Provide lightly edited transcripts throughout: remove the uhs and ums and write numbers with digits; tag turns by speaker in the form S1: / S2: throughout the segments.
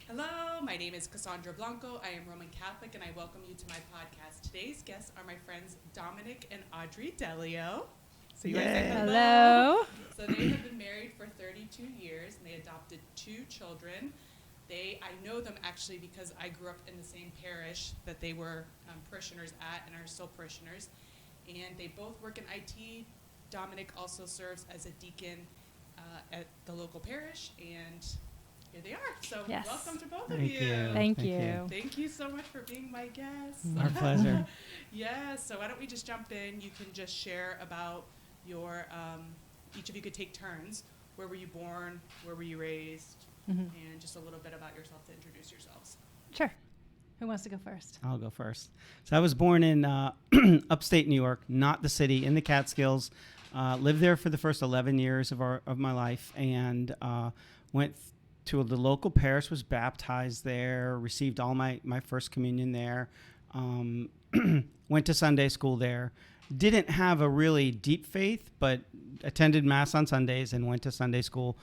S1: Hello, my name is Cassandra Blanco. I am Roman Catholic, and I welcome you to my podcast. Today's guests are my friends Dominick and Audrey Delio. So you want to say hello? So they have been married for 32 years, and they adopted 2 children. I know them actually because I grew up in the same parish that they were parishioners at and are still parishioners. And they both work in IT. Dominick also serves as a deacon at the local parish, and here they are. So welcome to both of you.
S2: Thank you.
S1: Thank you so much for being my guests.
S2: Our pleasure.
S1: Yes. So why don't we just jump in? You can just share about your, each of you could take turns. Where were you born? Where were you raised? And just a little bit about yourself to introduce yourselves.
S3: Sure. Who wants to go first?
S2: I'll go first. So I was born in upstate New York, not the city, in the Catskills. Lived there for the first 11 years of my life, and went to the local parish, was baptized there, received all my first communion there, went to Sunday school there. Didn't have a really deep faith, but attended Mass on Sundays and went to Sunday school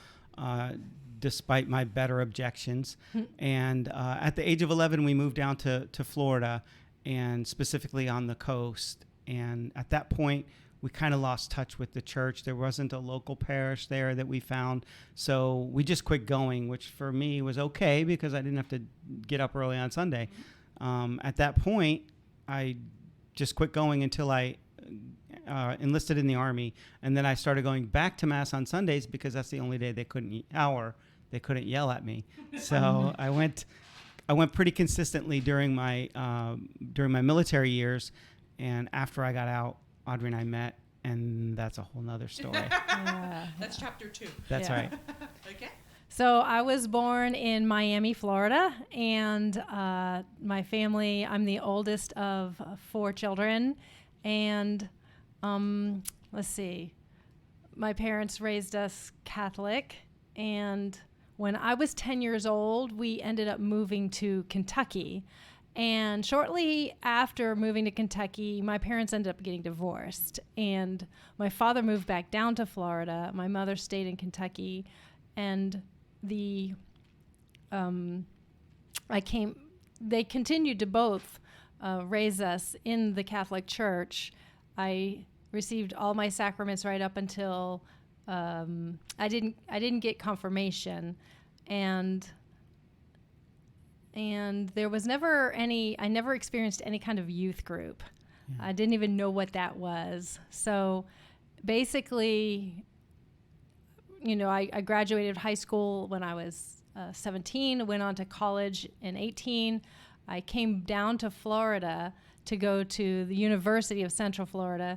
S2: despite my better objections. And at the age of 11, we moved down to Florida, and specifically on the coast. And at that point, we kind of lost touch with the church. There wasn't a local parish there that we found. So we just quit going, which for me was okay because I didn't have to get up early on Sunday. At that point, I just quit going until I enlisted in the Army. And then I started going back to Mass on Sundays because that's the only day they couldn't yell at me. So I went pretty consistently during my military years. And after I got out, Audrey and I met, and that's a whole nother story.
S1: That's chapter 2.
S2: That's right.
S1: Okay.
S3: So I was born in Miami, Florida, and my family, I'm the oldest of 4 children. And let's see, my parents raised us Catholic, and when I was 10 years old, we ended up moving to Kentucky. And shortly after moving to Kentucky, my parents ended up getting divorced. And my father moved back down to Florida. My mother stayed in Kentucky. And they continued to both raise us in the Catholic Church. I received all my sacraments right up until I didn't get confirmation. And there was I never experienced any kind of youth group. I didn't even know what that was. So basically, I graduated high school when I was 17, went on to college in 18. I came down to Florida to go to the University of Central Florida,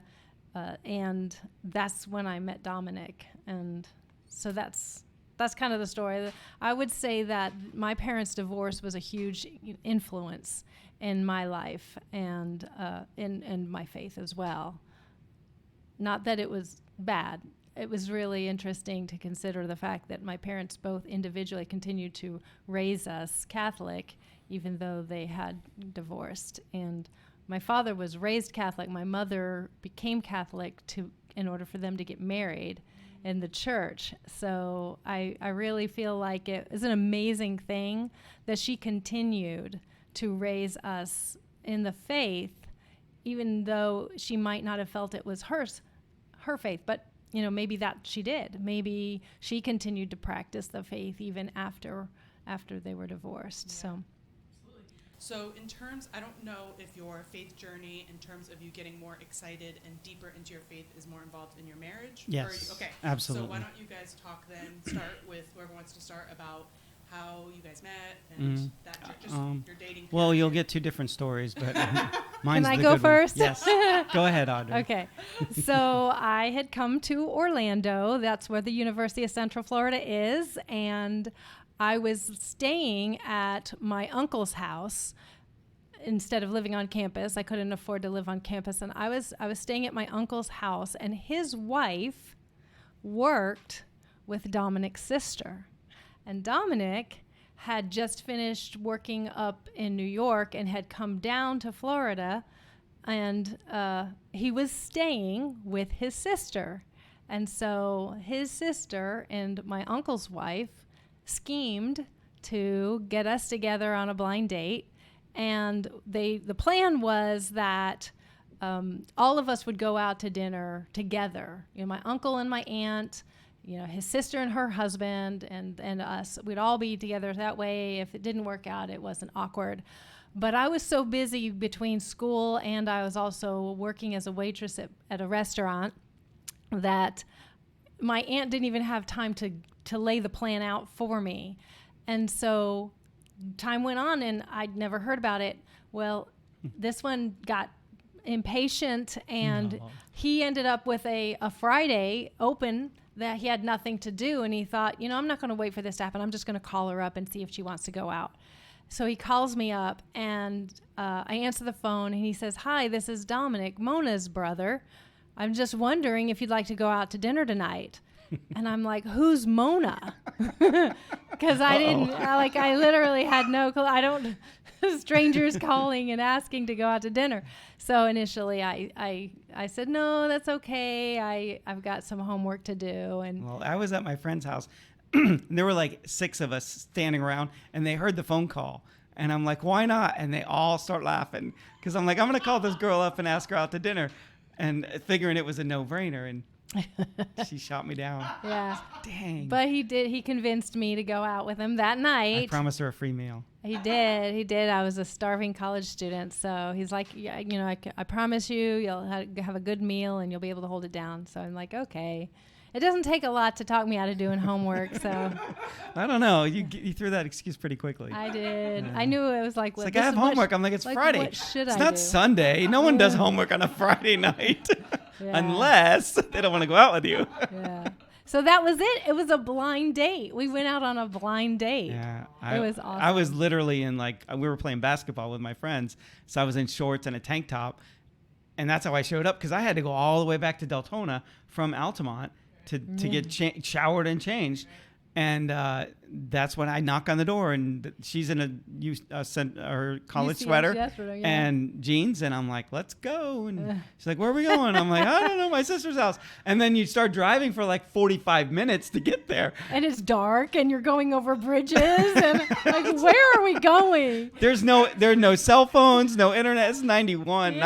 S3: and that's when I met Dominick. And so that's kind of the story. I would say that my parents' divorce was a huge influence in my life and in my faith as well. Not that it was bad. It was really interesting to consider the fact that my parents both individually continued to raise us Catholic, even though they had divorced. And my father was raised Catholic. My mother became Catholic in order for them to get married in the church. So I really feel like it is an amazing thing that she continued to raise us in the faith, even though she might not have felt it was her faith. But maybe that she did. Maybe she continued to practice the faith even after they were divorced.
S1: Yeah. So in terms, I don't know if your faith journey, in terms of you getting more excited and deeper into your faith, is more involved in your marriage?
S2: Yes,
S1: okay.
S2: absolutely.
S1: So why don't you guys talk then, start with whoever wants to start about how you guys met and that just your dating.
S2: Well, you'll get 2 different stories, but mine's
S3: Can I
S2: the
S3: go
S2: good
S3: first?
S2: One. Yes. Go ahead, Audrey.
S3: Okay. So I had come to Orlando. That's where the University of Central Florida is. And I was staying at my uncle's house instead of living on campus. I couldn't afford to live on campus. And I was staying at my uncle's house, and his wife worked with Dominick's sister. And Dominick had just finished working up in New York and had come down to Florida, and he was staying with his sister. And so his sister and my uncle's wife schemed to get us together on a blind date. And the plan was that all of us would go out to dinner together. My uncle and my aunt, his sister and her husband, and us. We'd all be together that way. If it didn't work out, it wasn't awkward. But I was so busy between school and I was also working as a waitress at a restaurant that my aunt didn't even have time to lay the plan out for me. And so time went on and I'd never heard about it. Well, this one got impatient and he ended up with a Friday open that he had nothing to do. And he thought, I'm not going to wait for this to happen. I'm just going to call her up and see if she wants to go out. So he calls me up and I answer the phone and he says, "Hi, this is Dominick, Mona's brother. I'm just wondering if you'd like to go out to dinner tonight." And I'm like, "Who's Mona?" Because I literally had no clue. Strangers calling and asking to go out to dinner. So initially I said, "No, that's okay. I've got some homework to do." And
S2: well, I was at my friend's house. There were like 6 of us standing around and they heard the phone call. And I'm like, "Why not?" And they all start laughing because I'm like, "I'm going to call this girl up and ask her out to dinner." And figuring it was a no-brainer. And she shot me down.
S3: Yeah.
S2: Dang.
S3: But he convinced me to go out with him that night.
S2: I promised her a free meal.
S3: He did. I was a starving college student. So he's like, "Yeah, I promise you'll have a good meal and you'll be able to hold it down." So I'm like, okay. It doesn't take a lot to talk me out of doing homework. So
S2: I don't know. You threw that excuse pretty quickly.
S3: I did.
S2: Yeah.
S3: I knew it was like,
S2: it's like I have homework. I'm like, it's Friday.
S3: What should
S2: it's
S3: I
S2: not
S3: do?
S2: Sunday. No one does homework on a Friday night
S3: Yeah.
S2: unless they don't want to go out with you.
S3: Yeah. So that was it. It was a blind date. We went out on a blind date.
S2: Yeah.
S3: It was awesome.
S2: I was literally in we were playing basketball with my friends. So I was in shorts and a tank top. And that's how I showed up because I had to go all the way back to Deltona from Altamont to get showered and changed. And that's when I knock on the door and she's in her college sweater and jeans. And I'm like, "Let's go." And she's like, "Where are we going?" I'm like, "I don't know, my sister's house." And then you start driving for like 45 minutes to get there.
S3: And it's dark and you're going over bridges and like, where are we going?
S2: There are no cell phones, no internet. It's 91.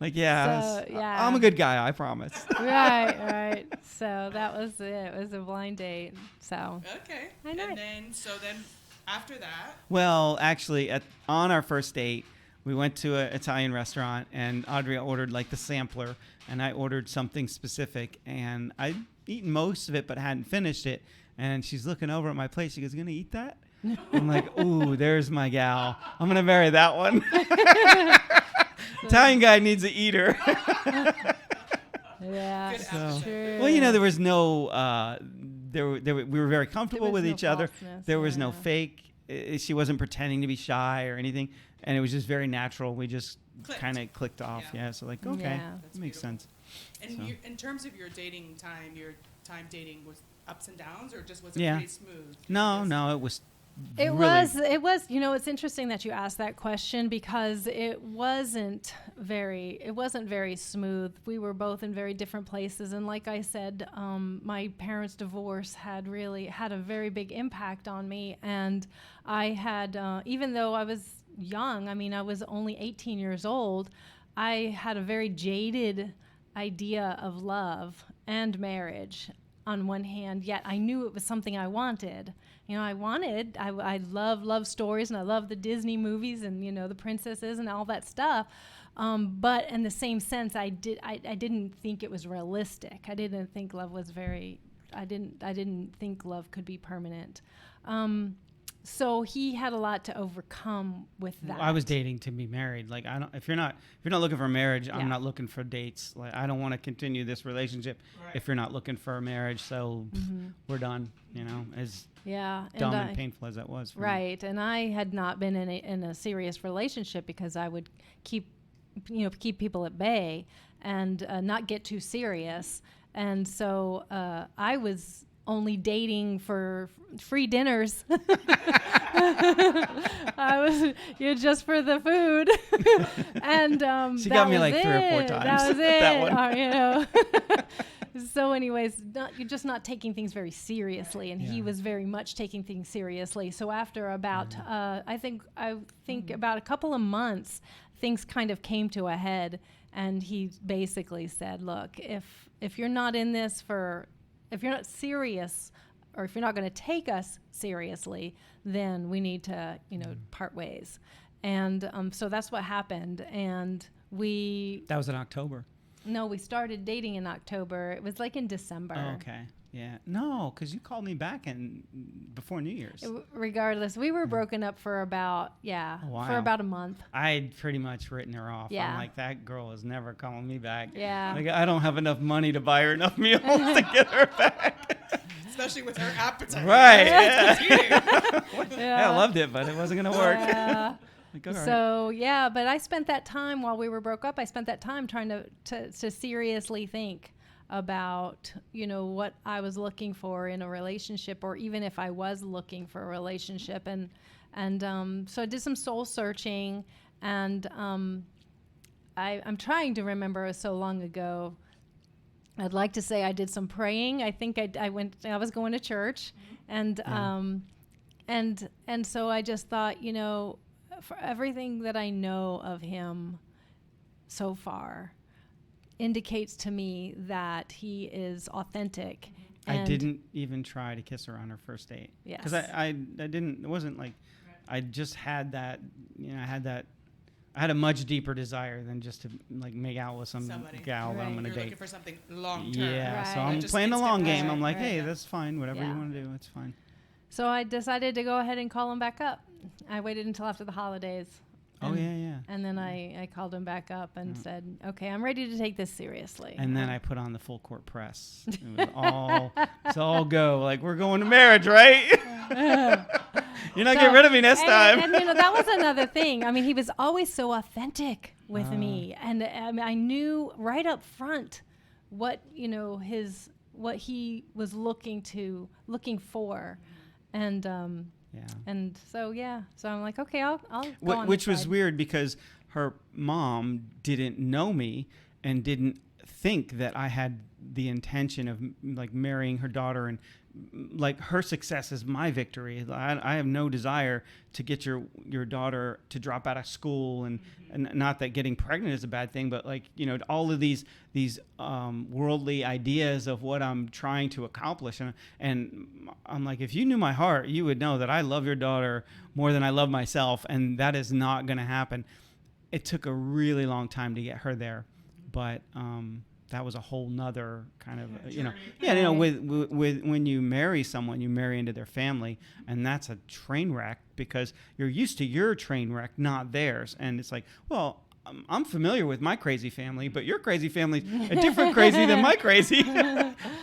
S2: Like, I'm a good guy, I promise.
S3: Right. So that was it. It was a blind date. So.
S1: Okay. And then after that.
S2: Well, actually, on our first date, we went to an Italian restaurant, and Audrey ordered like the sampler, and I ordered something specific, and I'd eaten most of it, but hadn't finished it. And she's looking over at my plate. She goes, "You gonna eat that?" I'm like, "Ooh, there's my gal. I'm gonna marry that one." Italian guy needs an eater.
S3: Yeah.
S2: So,
S3: true.
S2: well, there was no. We were very comfortable with each other. There was no fake. She wasn't pretending to be shy or anything, and it was just very natural. We just kind of clicked off. Yeah. So like, okay, that makes sense.
S1: And in terms of your dating time, your time dating was ups and downs, or just was it pretty smooth?
S2: No, it was.
S3: It was, it's interesting that you asked that question because it wasn't very smooth. We were both in very different places. And like I said, my parents' divorce had a very big impact on me. And I had, even though I was young, I was only 18 years old, I had a very jaded idea of love and marriage on one hand, yet I knew it was something I wanted. I love stories and I love the Disney movies and, the princesses and all that stuff. But in the same sense, I didn't think it was realistic. I didn't think love could be permanent. So he had a lot to overcome with that.
S2: I was dating to be married. Like, if you're not looking for marriage, I'm not looking for dates. Like, I don't want to continue this relationship if you're not looking for a marriage. So we're done, as dumb and painful as that was. For me.
S3: And I had not been in a serious relationship because I would keep people at bay and not get too serious. And so I was only dating for free dinners. I was just for the food. And
S2: she got me like 3 or 4 times.
S3: That was it.
S2: That one.
S3: So anyways, you're just not taking things very seriously, and he was very much taking things seriously. So after about, I think about a couple of months, things kind of came to a head, and he basically said, look, if you're not in this if you're not serious, or if you're not going to take us seriously, then we need to, part ways. And so that's what happened. And that
S2: was in October.
S3: No, we started dating in October. It was like in December.
S2: Oh, okay. Yeah. No, because you called me back before New Year's.
S3: Regardless, we were broken up for about a month.
S2: I'd pretty much written her off.
S3: Yeah.
S2: I'm like, that girl is never calling me back.
S3: Yeah.
S2: Like, I don't have enough money to buy her enough meals to get her back.
S1: Especially with her appetite.
S2: Right. Yeah. I loved it, but it wasn't going to work.
S3: Yeah.
S2: Like,
S3: so but I spent that time while we were broke up. I spent that time trying to seriously think about what I was looking for in a relationship, or even if I was looking for a relationship, and so I did some soul searching, and I'm trying to remember. It was so long ago. I'd like to say I did some praying. I think I was going to church, and so I just thought, for everything that I know of him so far indicates to me that he is authentic.
S2: I didn't even try to kiss her on her first date.
S3: Yes.
S2: Because I didn't, it wasn't like, I just had that, I had a much deeper desire than just to like make out with somebody gal that I'm going to date.
S1: You're looking for something long term.
S2: Yeah,
S3: right.
S2: so I'm playing the long game. I'm like, hey, that's fine. Whatever you want to do, it's fine.
S3: So I decided to go ahead and call him back up. I waited until after the holidays. And then I called him back up and said, okay, I'm ready to take this seriously.
S2: And then I put on the full court press. It was all go. Like, we're going to marriage, right? You're not getting rid of me next time.
S3: And that was another thing. I mean, he was always so authentic with me. And I knew right up front what he was looking for. And so I'm like, okay, I'll go on
S2: which was
S3: side.
S2: weird because her mom didn't know me and didn't think that I had the intention of like marrying her daughter, and like her success is my victory. I have no desire to get your daughter to drop out of school, and not that getting pregnant is a bad thing, but like, all of these worldly ideas of what I'm trying to accomplish. And I'm like, if you knew my heart, you would know that I love your daughter more than I love myself. And that is not going to happen. It took a really long time to get her there. But, that was a whole nother kind of, with when you marry someone, you marry into their family, and that's a train wreck because you're used to your train wreck, not theirs. And it's like, well, I'm familiar with my crazy family, but your crazy family's a different crazy than my crazy.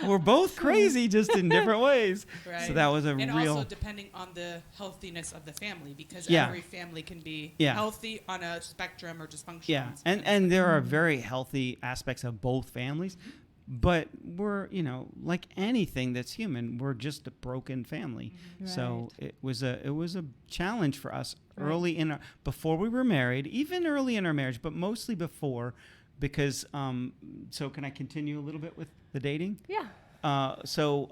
S2: We're both crazy, just in different ways.
S1: Right.
S2: So that was
S1: and also depending on the healthiness of the family, because every family can be healthy on a spectrum or dysfunctional.
S2: Yeah, and there are very healthy aspects of both families, but we're, like anything that's human, we're just a broken family.
S3: Right.
S2: So it was a challenge for us early before we were married, even early in our marriage, but mostly before, because so can I continue a little bit with the dating?
S3: Yeah.
S2: So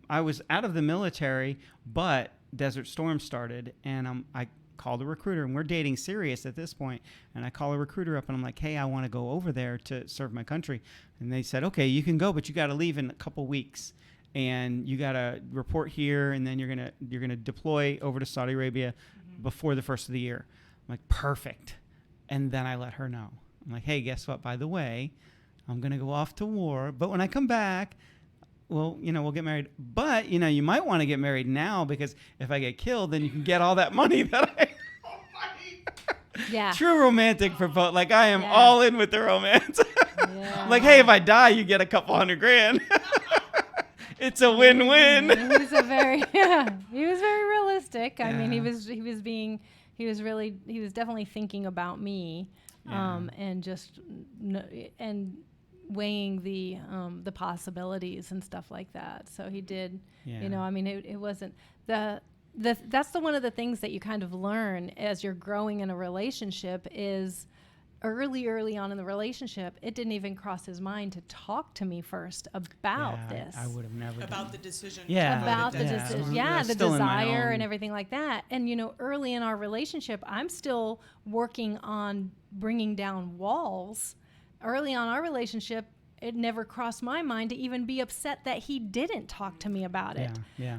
S2: I was out of the military, but Desert Storm started, and I called a recruiter, and we're dating serious at this point. And I call a recruiter up, and I'm like, hey, I want to go over there to serve my country. And they said, okay, you can go, but you got to leave in a couple weeks, and you got to report here, and then you're gonna deploy over to Saudi Arabia before the first of the year. I'm like, perfect. And then I let her know. I'm like, hey, guess what? By the way, I'm gonna go off to war, but when I come back, well, we'll get married. But, you might want to get married now, because if I get killed, then you can get all that money that I...
S3: Yeah.
S2: True romantic for both. Like, I am all in with the romance. Like, hey, if I die, you get a couple $100,000. It's a win-win.
S3: He was very realistic. I mean, he was definitely thinking about me, and just and weighing the possibilities and stuff like that. So he did, I mean, it wasn't that's one of the things that you kind of learn as you're growing in a relationship is early on in the relationship, it didn't even cross his mind to talk to me first about this.
S2: I would have never
S1: about
S2: done.
S1: the decision.
S2: Yeah.
S3: About the
S2: Yeah.
S3: decision.
S2: Yeah,
S3: Yeah, the
S2: still in my
S3: desire
S2: own-
S3: and everything like that. And, you know, early in our relationship, I'm still working on bringing down walls. Early on our relationship, it never crossed my mind to even be upset that he didn't talk to me about it.
S2: Yeah.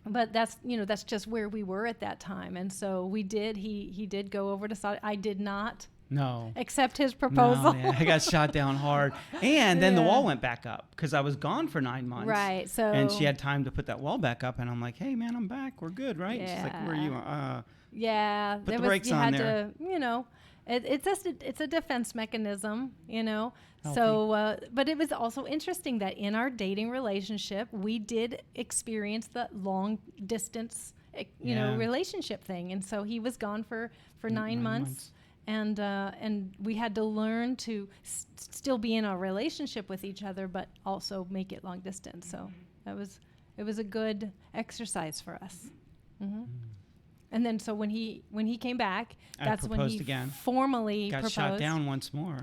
S3: But that's, you know, that's just where we were at that time. And so we did, he did go over to Saudi. I did not
S2: No.
S3: accept his proposal.
S2: No, yeah, I got shot down hard. And then the
S3: Yeah.
S2: wall went back up because I was gone for 9 months.
S3: Right. So
S2: And she had time to put that wall back up. And I'm like, hey, man, I'm back. We're good, right? She's like, where are you?
S3: yeah,
S2: Put the brakes on there.
S3: to, you know, it's a defense mechanism, you know.
S2: Healthy.
S3: So, but it was also interesting that in our dating relationship, we did experience the long distance, you know,
S2: Yeah.
S3: relationship thing. And so he was gone for 9 months. And we had to learn to still be in a relationship with each other, but also make it long distance. So it was a good exercise for us. Mm-hmm. And then so when he came back,
S2: I
S3: that's when
S2: proposed
S3: he
S2: again.
S3: formally
S2: Got
S3: proposed.
S2: shot down once more.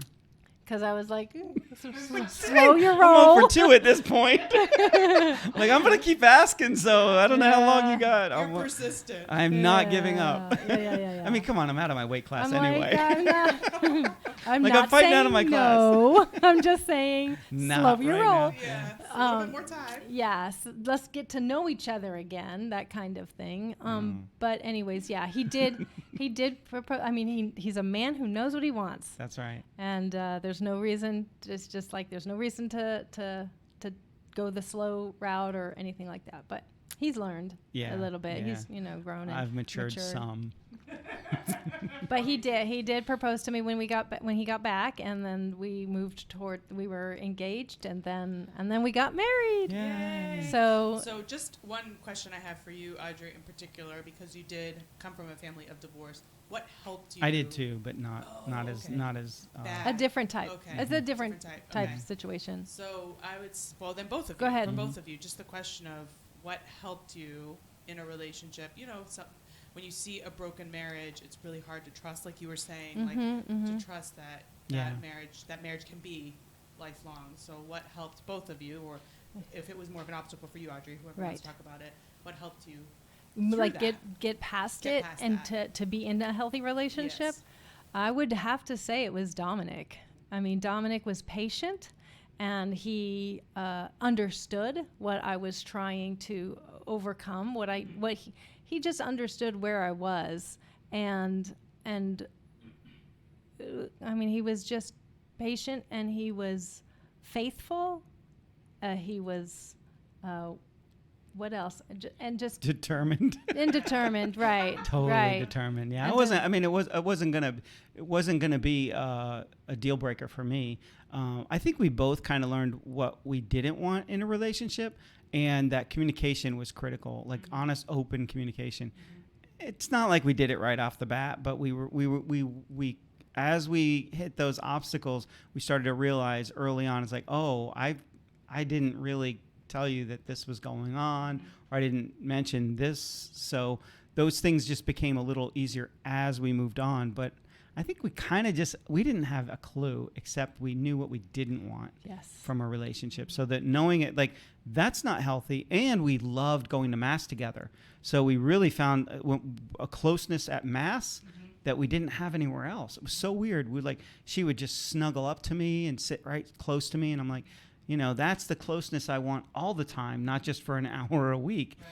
S3: Because I was like, slow your roll.
S2: I'm 0 for 2 at this point. Like, I'm going to keep asking, so I don't know how long you got.
S1: You're persistent.
S2: I'm not giving up.
S3: Yeah.
S2: I mean, come on, I'm out of my weight class
S3: I'm
S2: anyway.
S3: I'm
S2: Like,
S3: not
S2: I'm fighting
S3: saying
S2: out of my class.
S3: no. I'm just saying
S2: Not
S3: slow your
S2: right
S3: roll.
S2: now.
S1: Yeah. A little bit more time.
S3: Yes, let's get to know each other again, that kind of thing. But anyways, yeah, he did propose. I mean, he's a man who knows what he wants.
S2: That's right.
S3: And there's no reason, it's just like there's no reason to go the slow route or anything like that. But he's learned a little bit.
S2: Yeah.
S3: He's, you know, grown and
S2: I've matured some.
S3: But he did propose to me when he got back, and then we moved toward, we were engaged, and then we got married.
S2: Yay.
S3: So
S1: just one question I have for you, Audrey, in particular, because you did come from a family of divorce. What helped you?
S2: I did too, but not as
S1: Bad.
S3: a different type.
S1: Okay.
S3: It's a different
S1: Different
S3: type
S1: okay.
S3: situation.
S1: So I would, well, then both of
S3: Go
S1: you.
S3: ahead.
S1: For
S2: Mm-hmm.
S1: both of you, just the question of what helped you in a relationship. You know, when you see a broken marriage, it's really hard to trust, like you were saying, to trust that marriage can be lifelong. So what helped both of you, or if it was more of an obstacle for you, Audrey, whoever wants to talk about it, what helped you?
S3: Like get past it and to be in a healthy relationship?
S1: Yes.
S3: I would have to say it was Dominick. I mean, Dominick was patient, and he understood what I was trying to overcome. He just understood where I was, and I mean, he was just patient, and he was faithful. He was. What else? And just
S2: determined.
S3: Indetermined, right?
S2: Totally
S3: right.
S2: determined. Yeah,
S3: And
S2: I wasn't. I mean, it wasn't gonna be a deal breaker for me. I think we both kind of learned what we didn't want in a relationship, and that communication was critical. Like honest, open communication. It's not like we did it right off the bat, but we as we hit those obstacles, we started to realize early on. It's like, oh, I didn't really tell you that this was going on, or I didn't mention this. So those things just became a little easier as we moved on. But I think we kind of we didn't have a clue, except we knew what we didn't want from a relationship. So that knowing it, like, that's not healthy. And we loved going to Mass together. So we really found a closeness at Mass that we didn't have anywhere else. It was so weird. She would just snuggle up to me and sit right close to me. And I'm like, you know, that's the closeness I want all the time, not just for an hour a week. Right.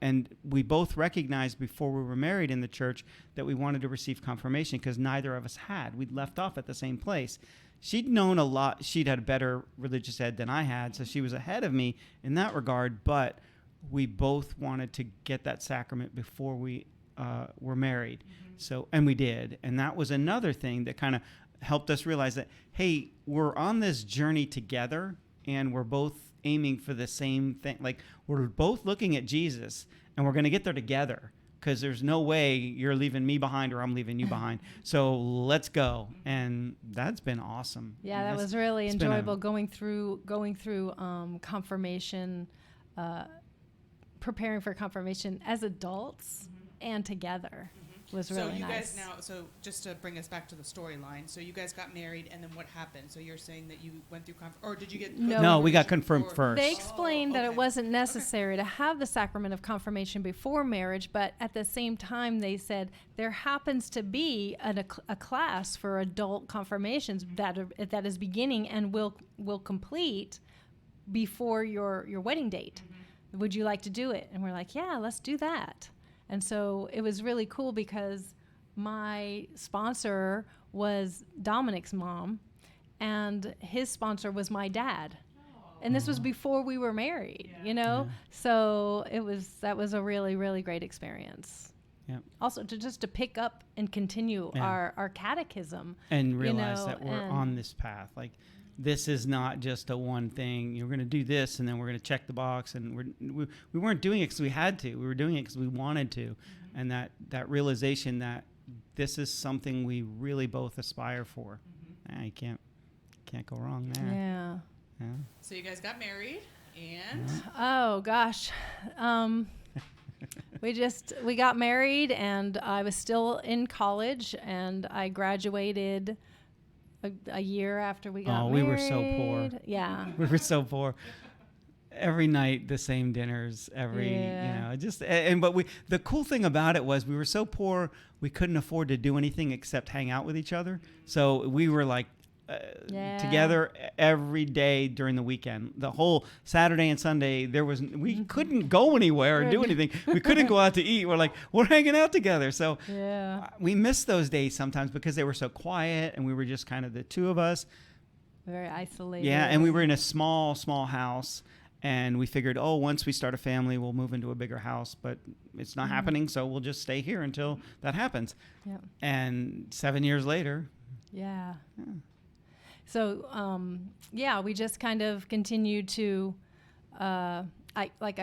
S2: And we both recognized before we were married in the church that we wanted to receive confirmation, because neither of us had. We'd left off at the same place. She'd known a lot. She'd had a better religious ed than I had, so she was ahead of me in that regard. But we both wanted to get that sacrament before we were married. So, and we did. And that was another thing that kind of helped us realize that, hey, we're on this journey together, and we're both aiming for the same thing. Like, we're both looking at Jesus, and we're going to get there together, because there's no way you're leaving me behind or I'm leaving you behind. So let's go. And that's been awesome.
S3: Yeah, that was really enjoyable going through confirmation, preparing for confirmation as adults and together. was really
S1: So you
S3: nice.
S1: guys now, so just to bring us back to the storyline, so you guys got married, and then what happened? So you're saying that you went through or did you get?
S3: No,
S2: we got
S1: confirmation
S2: confirmed first.
S3: They explained that it
S1: okay.
S3: wasn't necessary to have the sacrament of confirmation before marriage, but at the same time, they said there happens to be a class for adult confirmations that is beginning and will complete before your wedding date. Would you like to do it? And we're like, yeah, let's do that. And so it was really cool because my sponsor was Dominick's mom, and his sponsor was my dad. And this was before we were married, you know?
S2: Yeah.
S3: So that was a really, really great experience.
S2: Yeah.
S3: Also, to pick up and continue our catechism.
S2: And realize
S3: you know,
S2: that we're on this path. Like, this is not just a one thing. You're going to do this, and then we're going to check the box. And we weren't doing it because we had to. We were doing it because we wanted to. And that realization that this is something we really both aspire for. You can't go wrong there.
S3: Yeah.
S2: Yeah.
S1: So you guys got married, and
S3: Oh gosh. We got married, and I was still in college, and I graduated a year after we got married.
S2: We were so poor.
S3: Yeah.
S2: We were so poor. Every night, the same dinners. But the cool thing about it was we were so poor, we couldn't afford to do anything except hang out with each other. So we were like together every day during the weekend. The whole Saturday and Sunday, we couldn't go anywhere or do anything. We couldn't go out to eat. We're hanging out together. So we missed those days sometimes because they were so quiet and we were just kind of the two of us.
S3: Very isolated.
S2: Yeah, and we were in a small house. And we figured, once we start a family, we'll move into a bigger house. But it's not happening, so we'll just stay here until that happens.
S3: Yeah.
S2: And 7 years later.
S3: Yeah. So, we just kind of continued to, I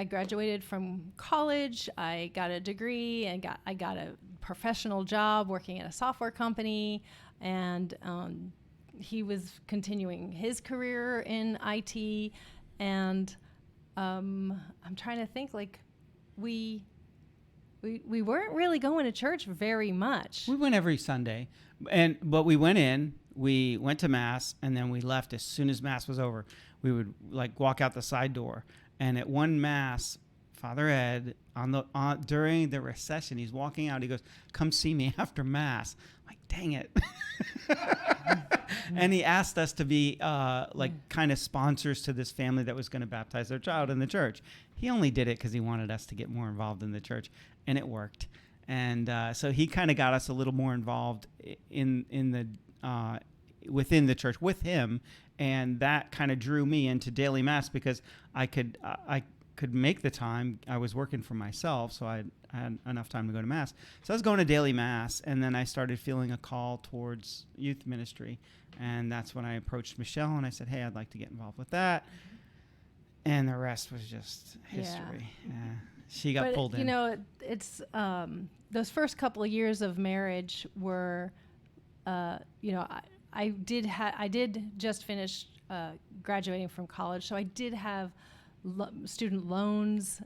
S3: graduated from college. I got a degree and I got a professional job working at a software company. And he was continuing his career in IT. And I'm trying to think, we weren't really going to church very much.
S2: We went every Sunday, but we went to Mass, and then we left as soon as Mass was over. We would walk out the side door, and at one Mass, Father Ed during the recession, he's walking out. He goes, "Come see me after Mass." I'm like, dang it. And he asked us to be kind of sponsors to this family that was going to baptize their child in the church. He only did it because he wanted us to get more involved in the church, and it worked. And so he kind of got us a little more involved within the church with him, and that kind of drew me into daily Mass because I could make the time. I was working for myself, so I had enough time to go to Mass. So I was going to daily Mass, and then I started feeling a call towards youth ministry. And that's when I approached Michelle, and I said, hey, I'd like to get involved with that. And the rest was just history. Yeah. She got pulled in.
S3: You know, it's those first couple of years of marriage were, I did just finish graduating from college, so I did have student loans.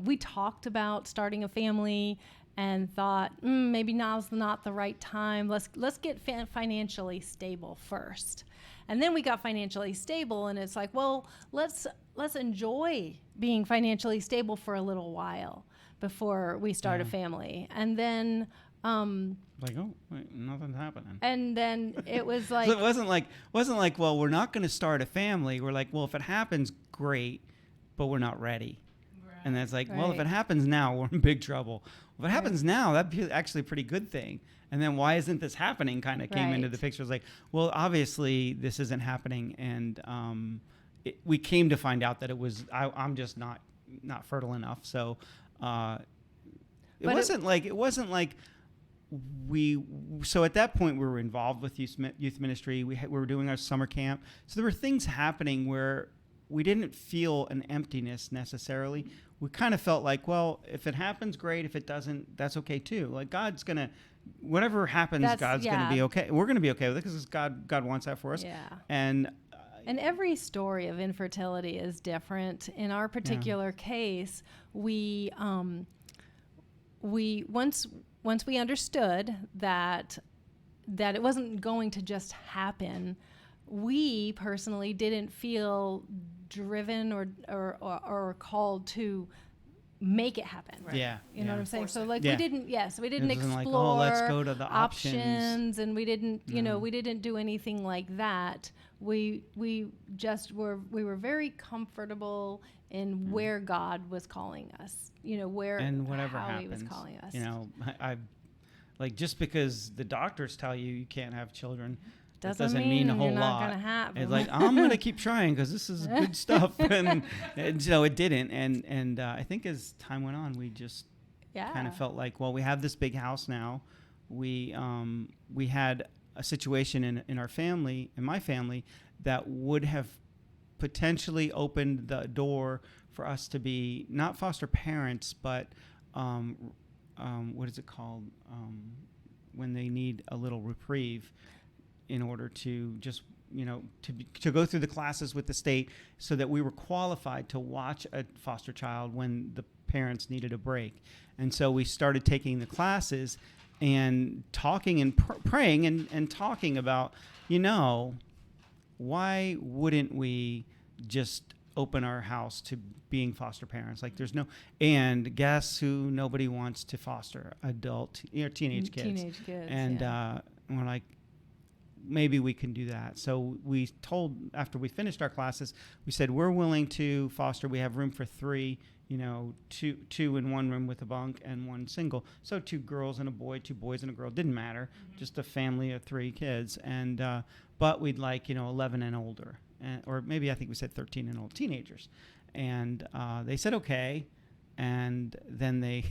S3: We talked about starting a family and thought maybe now's not the right time. Let's get financially stable first. And then we got financially stable, and it's like, well, let's enjoy being financially stable for a little while before we start a family. And then
S2: nothing's happening.
S3: And then it was like
S2: so it wasn't like, well, we're not going to start a family. We're like, well, if it happens, great, but we're not ready. Right. And that's like, well, if it happens now, we're in big trouble. If it happens now, that'd be actually a pretty good thing. And then why isn't this happening kind of came into the picture. It's like, well, obviously this isn't happening. And we came to find out that it was, I'm just not fertile enough. So it wasn't like so at that point we were involved with youth ministry. We were doing our summer camp. So there were things happening where we didn't feel an emptiness necessarily. We kind of felt like, well, if it happens, great. If it doesn't, that's okay too. Like God's going to, whatever happens, God's going to be okay. We're going to be okay with it because God wants that for us. Yeah. And
S3: every story of infertility is different. In our particular case, we once once we understood that it wasn't going to just happen, we personally didn't feel driven or called to make it happen.
S1: Right.
S2: Yeah.
S3: You know what I'm saying?
S1: Force
S3: So
S1: it.
S3: like
S2: Yeah.
S3: we didn't
S2: wasn't like,
S3: explore
S2: let's go to the options.
S3: and we didn't, we didn't do anything like that. We were very comfortable in where God was calling us, where
S2: And whatever
S3: how
S2: happens,
S3: he was calling us.
S2: I like, just because the doctors tell you can't have children,
S3: Doesn't
S2: mean a whole
S3: you're not
S2: lot.
S3: gonna have
S2: It's
S3: them.
S2: like, I'm going to keep trying because this is good stuff. And so it didn't. And I think as time went on, we just kind of felt like, well, we have this big house now. We had a situation in our family, in my family, that would have potentially opened the door for us to be not foster parents, but what is it called? When they need a little reprieve in order to just, to go through the classes with the state so that we were qualified to watch a foster child when the parents needed a break. And so we started taking the classes and talking and praying and talking about, why wouldn't we just open our house to being foster parents? Like, there's no, and guess who nobody wants to foster? Teenage kids. And we're like, maybe we can do that. So we told, after we finished our classes, we said, we're willing to foster. We have room for 3, two in one room with a bunk and 1 single. So 2 girls and a boy, 2 boys and a girl, didn't matter. Just a family of 3 kids. And, but we'd like, 11 and older, or maybe I think we said 13 and old teenagers. And, they said, okay. And then they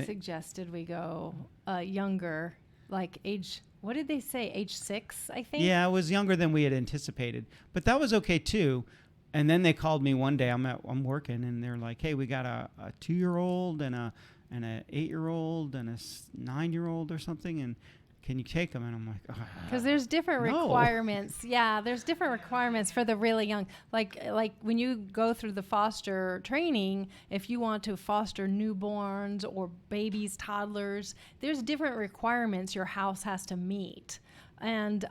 S3: suggested we go, younger, like age, what did they say? Age 6, I think.
S2: Yeah, it was younger than we had anticipated, but that was okay too. And then they called me one day. I'm working, and they're like, "Hey, we got a 2-year-old and a 8-year-old and a 9-year-old or something, and can you take them?" And I'm like,
S3: because there's different requirements. Yeah, there's different requirements for the really young. Like when you go through the foster training, if you want to foster newborns or babies, toddlers, there's different requirements your house has to meet. And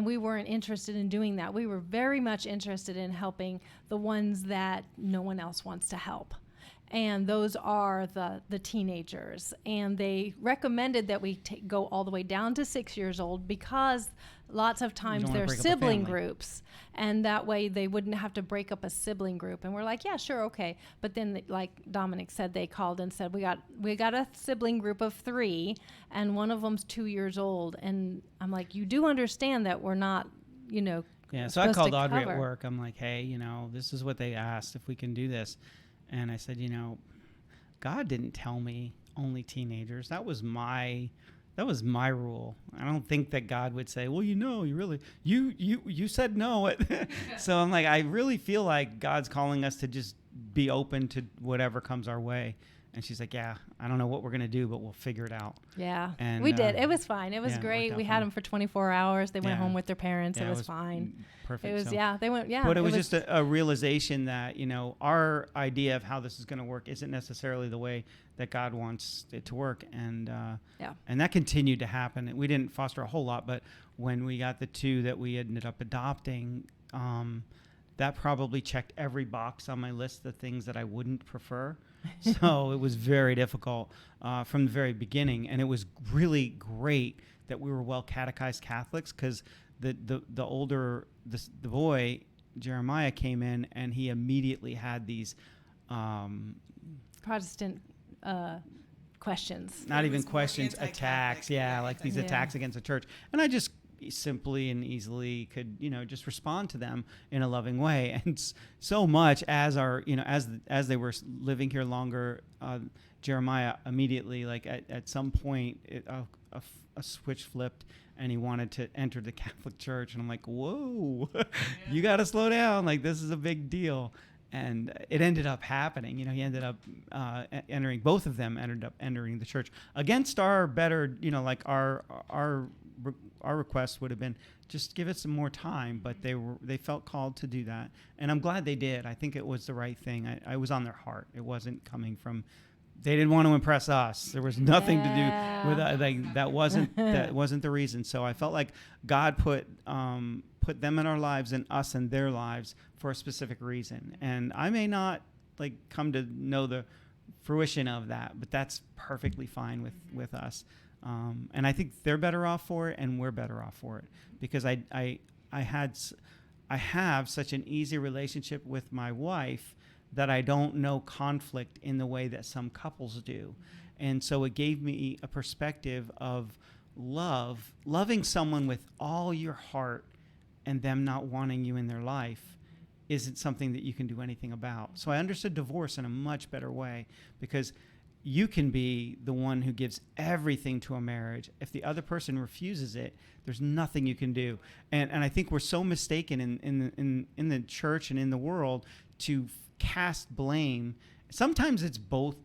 S3: we weren't interested in doing that. We were very much interested in helping the ones that no one else wants to help. And those are the teenagers. And they recommended that we go all the way down to 6 years old because lots of times they're sibling groups. And that way they wouldn't have to break up a sibling group. And we're like, yeah, sure, okay. But then, like Dominick said, they called and said, we got a sibling group of 3, and one of them's 2 years old. And I'm like, you do understand that we're not,
S2: Yeah, so I called Audrey at work. I'm like, hey, this is what they asked, if we can do this. And I said, God didn't tell me only teenagers. That was my rule. I don't think that God would say, well, you said no. So I'm like, I really feel like God's calling us to just be open to whatever comes our way. And she's like, yeah, I don't know what we're going to do, but we'll figure it out.
S3: Yeah, and we did. It was fine. It was great. We had them for 24 hours. They went home with their parents. It was fine.
S2: Perfect.
S3: It was, they went,
S2: But it was just a realization that, our idea of how this is going to work isn't necessarily the way that God wants it to work. And and that continued to happen. We didn't foster a whole lot, but when we got the 2 that we ended up adopting, that probably checked every box on my list of things that I wouldn't prefer. So it was very difficult from the very beginning. And it was really great that we were well catechized Catholics, because the boy, Jeremiah, came in and he immediately had these
S3: Protestant questions.
S2: Not even questions, attacks. Yeah, like these attacks against the church. And I just simply and easily could, just respond to them in a loving way. And so much as as they were living here longer, Jeremiah immediately, like at some point, a switch flipped and he wanted to enter the Catholic Church. And I'm like, whoa, you got to slow down. Like, this is a big deal. And it ended up happening. He ended up entering, both of them ended up entering the church against our better, like our request would have been just give it some more time, but they felt called to do that, and I'm glad they did. I think it was the right thing. I was on their heart. It wasn't coming from they didn't want to impress us. There was nothing to do with that wasn't the reason. So I felt like God put them in our lives and us in their lives for a specific reason. And I may not like come to know the fruition of that, but that's perfectly fine with us. And I think they're better off for it, and we're better off for it, because I have such an easy relationship with my wife that I don't know conflict in the way that some couples do. And so it gave me a perspective of loving someone with all your heart, and them not wanting you in their life isn't something that you can do anything about. So I understood divorce in a much better way, because you can be the one who gives everything to a marriage. If the other person refuses it, there's nothing you can do. And I think we're so mistaken in the church and in the world to cast blame. Sometimes it's both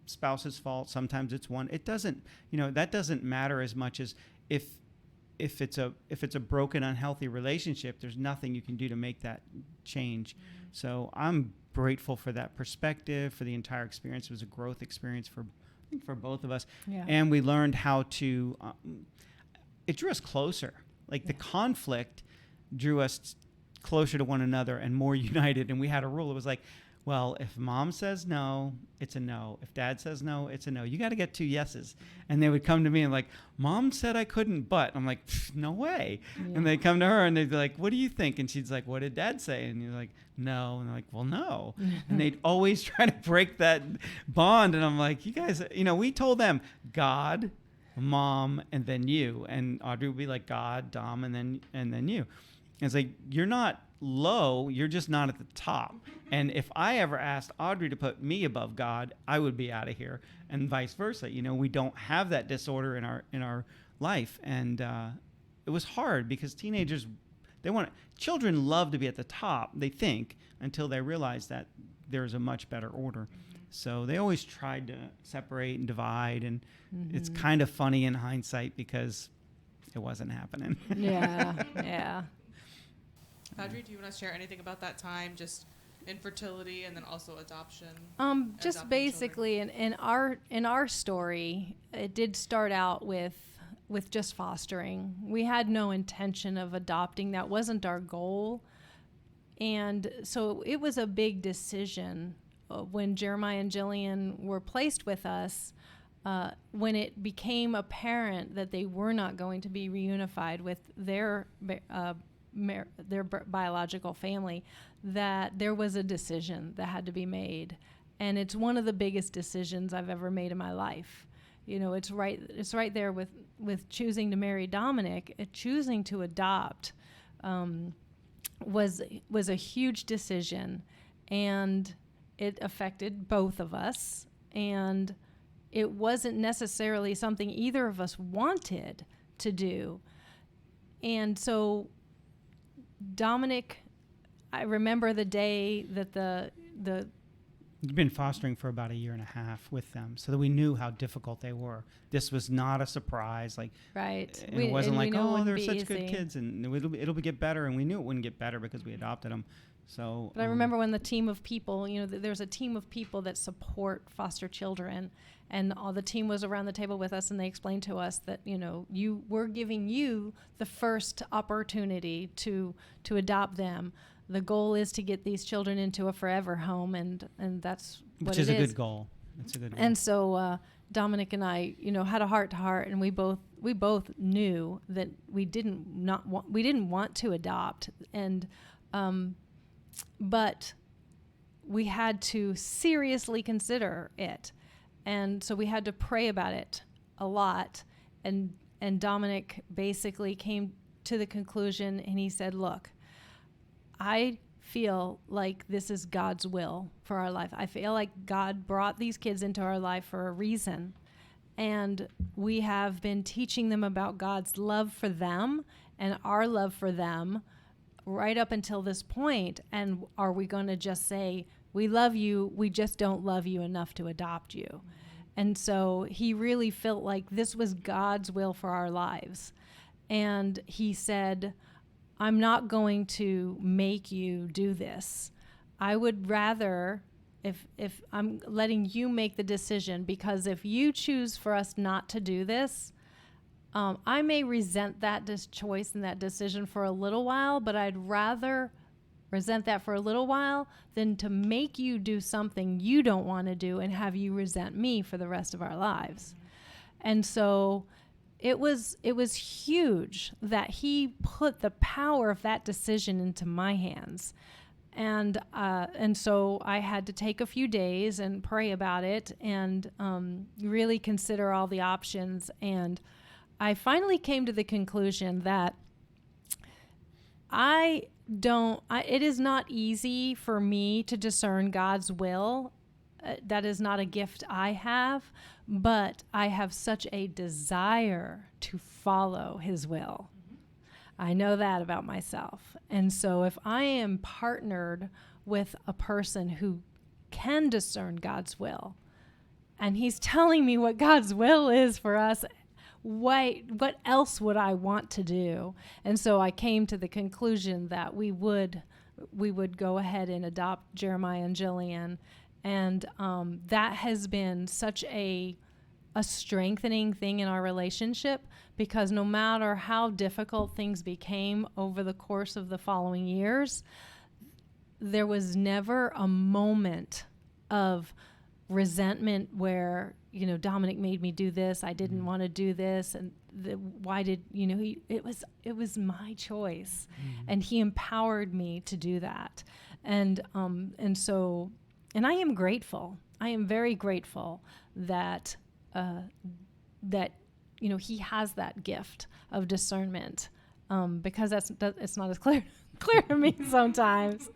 S2: spouses' fault. Sometimes it's one. It doesn't, that doesn't matter as much as if it's a broken, unhealthy relationship, there's nothing you can do to make that change. So I'm grateful for that perspective, for the entire experience. It was a growth experience for both of us. Yeah. And we learned how to, it drew us closer. Like the conflict drew us closer to one another and more united. And we had a rule. It was like, well, if mom says no, it's a no. If dad says no, it's a no. You got to get 2 yeses. And they would come to me and like, mom said I couldn't, but I'm like, no way. Yeah. And they'd come to her and they'd be like, what do you think? And she's like, what did dad say? And you're like, no. And they're like, well, no. And they'd always try to break that bond. And I'm like, you guys, we told them God, mom, and then you. And Audrey would be like, God, Dom, and then you. And it's like, you're not low, you're just not at the top. And if I ever asked Audrey to put me above God, I would be out of here, and vice versa. We don't have that disorder in our life. And it was hard because teenagers, children love to be at the top, they think, until they realize that there's a much better order. So they always tried to separate and divide, and it's kind of funny in hindsight because it wasn't happening.
S3: Yeah.
S1: Audrey, do you want to share anything about that time, just infertility and then also adoption?
S3: Just basically in our story, it did start out with just fostering. We had no intention of adopting. That wasn't our goal. And so it was a big decision when Jeremiah and Jillian were placed with us, when it became apparent that they were not going to be reunified with their biological family, that there was a decision that had to be made. And it's one of the biggest decisions I've ever made in my life. It's right there with choosing to marry Dominick. Choosing to adopt was a huge decision, and it affected both of us, and it wasn't necessarily something either of us wanted to do. And so Dominick, I remember the day that
S2: We'd been fostering for about 1.5 years with them, so that we knew how difficult they were. This was not a surprise,
S3: right.
S2: It wasn't like, oh, they're such good kids, and it'll get better. And we knew it wouldn't get better because we adopted them. So,
S3: but I remember when the team of people, there's a team of people that support foster children, and all the team was around the table with us, and they explained to us that we're giving you the first opportunity to adopt them. The goal is to get these children into a forever home, and that's what it is.
S2: Which is a good goal. It's a good goal.
S3: And so Dominick and I, had a heart to heart, and we both knew that we didn't want to adopt, and but we had to seriously consider it, and so we had to pray about it a lot. And Dominick basically came to the conclusion, and he said, "Look, I feel like this is God's will for our life. I feel like God brought these kids into our life for a reason. And we have been teaching them about God's love for them and our love for them right up until this point. And are we going to just say, we love you, we just don't love you enough to adopt you?" And so he really felt like this was God's will for our lives. And he said, "I'm not going to make you do this. I would rather if I'm letting you make the decision, because if you choose for us not to do this, I may resent that choice and that decision for a little while, but I'd rather resent that for a little while than to make you do something you don't want to do and have you resent me for the rest of our lives. And so it was huge that he put the power of that decision into my hands. And so I had to take a few days and pray about it and really consider all the options. And I finally came to the conclusion that it is not easy for me to discern God's will. That is not a gift I have, but I have such a desire to follow his will. I know that about myself. And so if I am partnered with a person who can discern God's will, and he's telling me what God's will is for us, what else would I want to do? And so I came to the conclusion that we would go ahead and adopt Jeremiah and Jillian. And that has been such a strengthening thing in our relationship, because no matter how difficult things became over the course of the following years, there was never a moment of resentment where, Dominick made me do this, I didn't want to do this, and why did, it was my choice, and he empowered me to do that. And I am grateful. I am very grateful that he has that gift of discernment, because it's not as clear to me sometimes.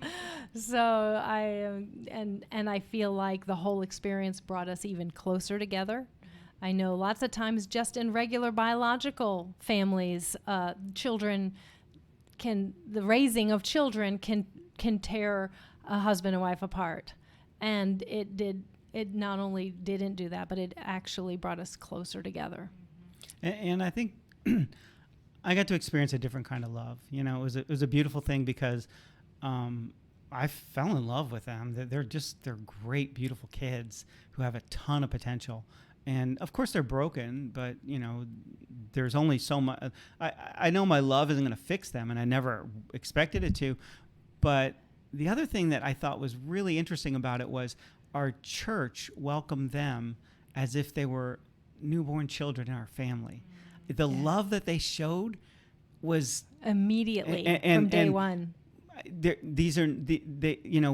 S3: So I feel like the whole experience brought us even closer together. I know lots of times just in regular biological families, the raising of children can tear a husband and wife apart. And it not only didn't do that, but it actually brought us closer together.
S2: And I think I got to experience a different kind of love. It was a beautiful thing, because I fell in love with them. They're great, beautiful kids who have a ton of potential. And of course they're broken, but there's only so much. I know my love isn't going to fix them, and I never expected it to. But the other thing that I thought was really interesting about it was our church welcomed them as if they were newborn children in our family. The love that they showed was
S3: immediately from day one.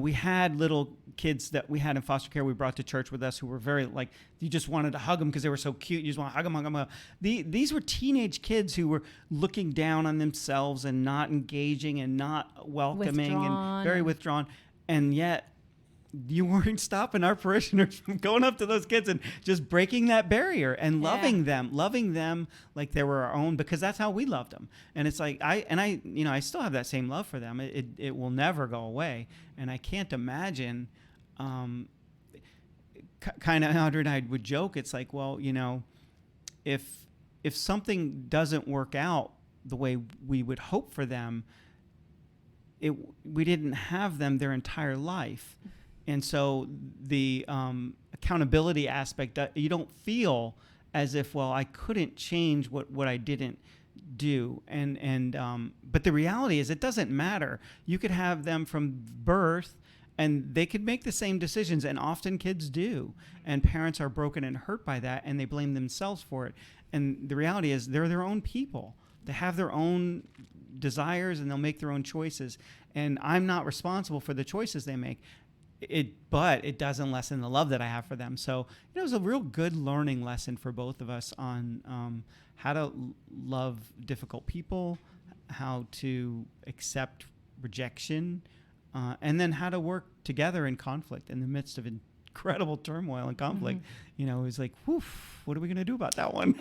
S2: We had little kids that we had in foster care we brought to church with us who were very, you just wanted to hug them because they were so cute. You just want to hug them. These were teenage kids who were looking down on themselves and not engaging and not welcoming and very withdrawn. And yet you weren't stopping our parishioners from going up to those kids and just breaking that barrier and loving them like they were our own, because that's how we loved them. And it's like, I still have that same love for them. It will never go away. And I can't imagine, kind of Audrey and I would joke. It's like, well, if something doesn't work out the way we would hope for them, we didn't have them their entire life. And so the accountability aspect, you don't feel as if, well, I couldn't change what I didn't do. But the reality is it doesn't matter. You could have them from birth and they could make the same decisions, and often kids do. And parents are broken and hurt by that, and they blame themselves for it. And the reality is they're their own people. They have their own desires and they'll make their own choices. And I'm not responsible for the choices they make. But it doesn't lessen the love that I have for them. So it was a real good learning lesson for both of us on how to love difficult people, how to accept rejection, and then how to work together in conflict in the midst of incredible turmoil and conflict. It was like, woof, what are we going to do about that one?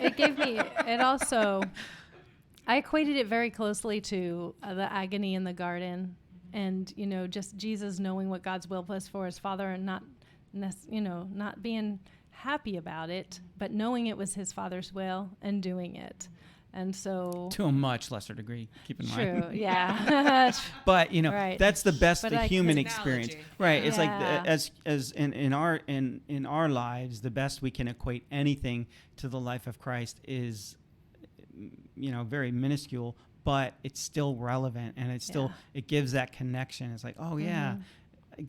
S3: I equated it very closely to the agony in the garden. And, just Jesus knowing what God's will was for his Father, and not being happy about it, but knowing it was his Father's will and doing it. And so
S2: to a much lesser degree, keep in mind.
S3: true, yeah.
S2: But
S3: Right.
S2: that's the best
S3: But
S2: the
S3: I
S2: human
S1: can-
S2: experience,
S1: Analogy.
S2: right? It's like
S3: Yeah.
S2: as in our lives, the best we can equate anything to the life of Christ is, very minuscule, but it's still relevant, and it's still it gives that connection. It's like, oh yeah.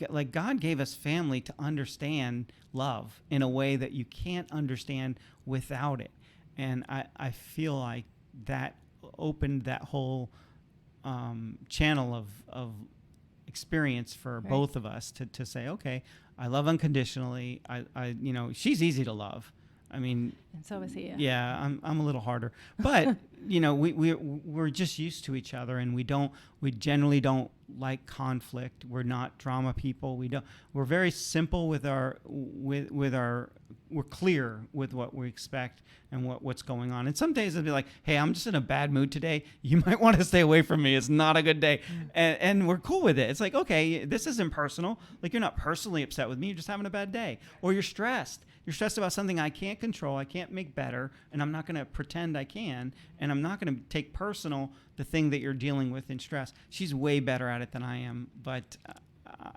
S2: Like God gave us family to understand love in a way that you can't understand without it. And I feel like that opened that whole channel of experience for both of us to say, okay, I love unconditionally. I she's easy to love. I mean,
S3: And so is he.
S2: yeah, I'm a little harder, but we're just used to each other, and we generally don't like conflict. We're not drama people. We're very simple with our we're clear with what we expect and what's going on. And some days it'll be like, hey, I'm just in a bad mood today. You might want to stay away from me. It's not a good day. And we're cool with it. It's like, okay, this isn't personal. Like, you're not personally upset with me. You're just having a bad day. Or you're stressed. You're stressed about something I can't control, I can't make better, and I'm not going to pretend I can, and I'm not going to take personal the thing that you're dealing with in stress. She's way better at it than I am, but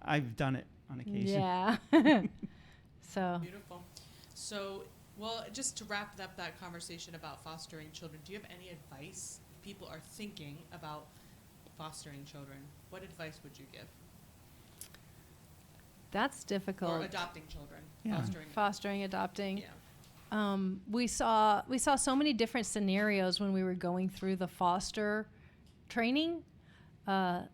S2: I've done it on occasion.
S3: Yeah. So
S1: Beautiful. So, well, just to wrap up that conversation about fostering children, do you have any advice if people are thinking about fostering children? What advice would you give?
S3: that's difficult.
S1: Or adopting children,
S2: Yeah.
S1: fostering.
S3: Adopting.
S1: Yeah.
S3: We saw so many different scenarios when we were going through the foster training that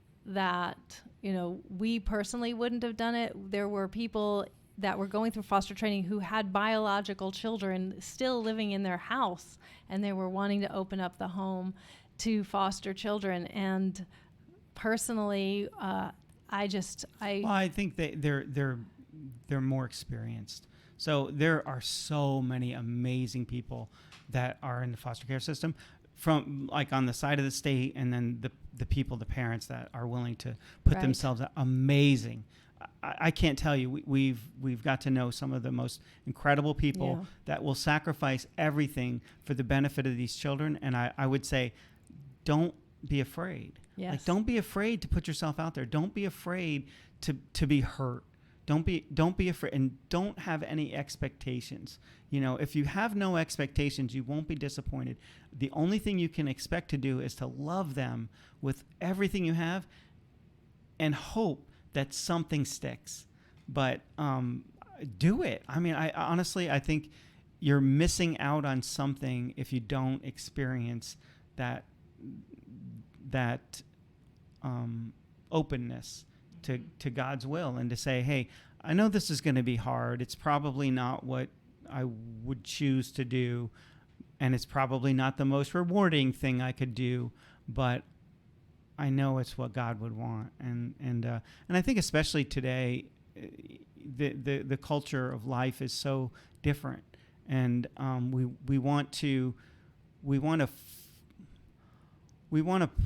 S3: we personally wouldn't have done it. There were people that were going through foster training who had biological children still living in their house, and they were wanting to open up the home to foster children. And personally,
S2: I think they're more experienced. So there are so many amazing people that are in the foster care system, from like on the side of the state, and then the parents that are willing to put
S3: Right.
S2: themselves out. Amazing. I can't tell you. We've got to know some of the most incredible people
S3: Yeah.
S2: that will sacrifice everything for the benefit of these children. And I would say, don't be afraid.
S3: Yes.
S2: Like, don't be afraid to put yourself out there. Don't be afraid to be hurt. Don't be afraid, and don't have any expectations. If you have no expectations, you won't be disappointed. The only thing you can expect to do is to love them with everything you have and hope that something sticks. But do it. I mean, I honestly think you're missing out on something if you don't experience that openness to God's will, and to say, hey, I know this is going to be hard. It's probably not what I would choose to do, and it's probably not the most rewarding thing I could do, but I know it's what God would want. And I think especially today, the culture of life is so different, and we want to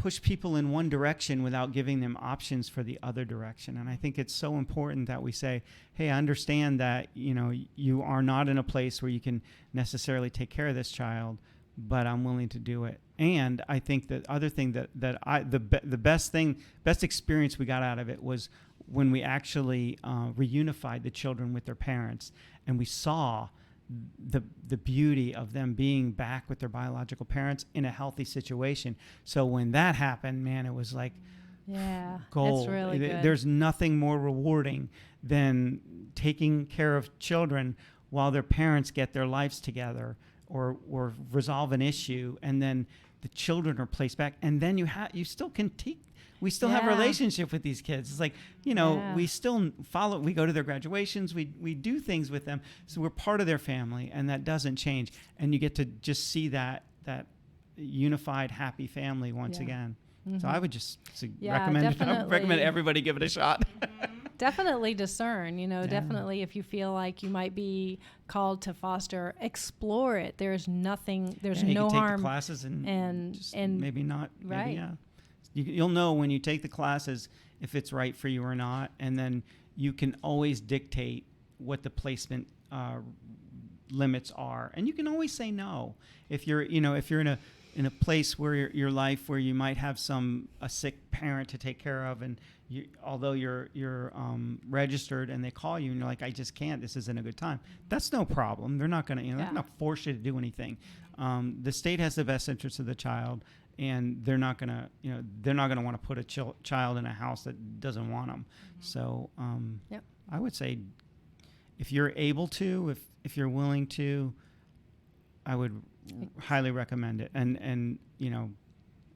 S2: push people in one direction without giving them options for the other direction. And I think it's so important that we say, hey, I understand that, you are not in a place where you can necessarily take care of this child, but I'm willing to do it. And I think the other thing the best experience we got out of it was when we actually reunified the children with their parents, and we saw the beauty of them being back with their biological parents in a healthy situation. So when that happened, man, it was like gold.
S3: It's really good.
S2: There's nothing more rewarding than taking care of children while their parents get their lives together or resolve an issue, and then the children are placed back, and then you still can we still have a relationship with these kids. It's like, we still we go to their graduations, we do things with them. So we're part of their family, and that doesn't change. And you get to just see that unified, happy family once again. Mm-hmm. So I would just recommend everybody give it a shot.
S3: Definitely discern, definitely if you feel like you might be called to foster, explore it. There's no
S2: you
S3: harm.
S2: You can take the classes and maybe not.
S3: Right.
S2: Maybe, yeah. You'll know when you take the classes if it's right for you or not, and then you can always dictate what the placement limits are, and you can always say no if you're in in a place where your life where you might have a sick parent to take care of, and although you're registered and they call you and you're like, I just can't, this isn't a good time. That's no problem. They're not going to, they're not force you to do anything. The state has the best interest of the child, and they're not going to, want to put a child in a house that doesn't want them. So I would say, if you're able to, if you're willing to, I would highly recommend it. And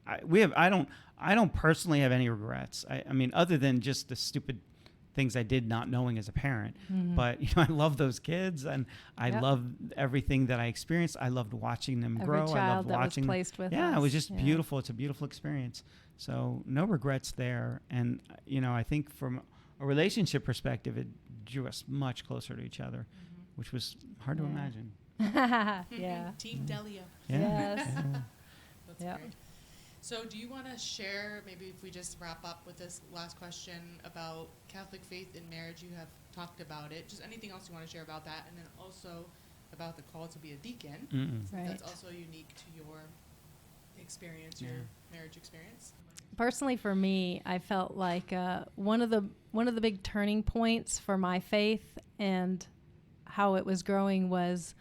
S2: I don't personally have any regrets. I mean, other than just the stupid things I did not knowing as a parent. But I love those kids, and I love everything that I experienced. I loved watching them grow.
S3: Every child
S2: I loved
S3: that
S2: watching
S3: was placed with
S2: them.
S3: us.
S2: It was just beautiful. It's a beautiful experience. So no regrets there. And I think from a relationship perspective, it drew us much closer to each other, which was hard to imagine.
S1: Team Delio.
S3: Yes.
S1: That's great. So do you want to share, maybe if we just wrap up with this last question about Catholic faith in marriage? You have talked about it. Just anything else you want to share about that, and then also about the call to be a deacon.
S3: Right.
S1: That's also unique to your experience, your marriage experience.
S3: Personally, for me, I felt like one of the big turning points for my faith and how it was growing was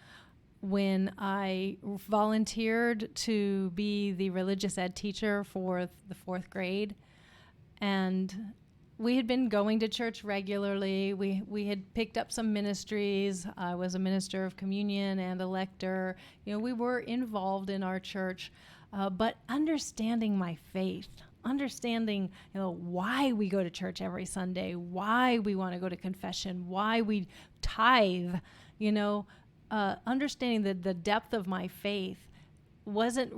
S3: when I volunteered to be the religious ed teacher for the 4th grade. And we had been going to church regularly. We had picked up some ministries. I was a minister of communion and a lector. We were involved in our church, but understanding my faith, understanding why we go to church every Sunday, why we want to go to confession, why we tithe, understanding that the depth of my faith wasn't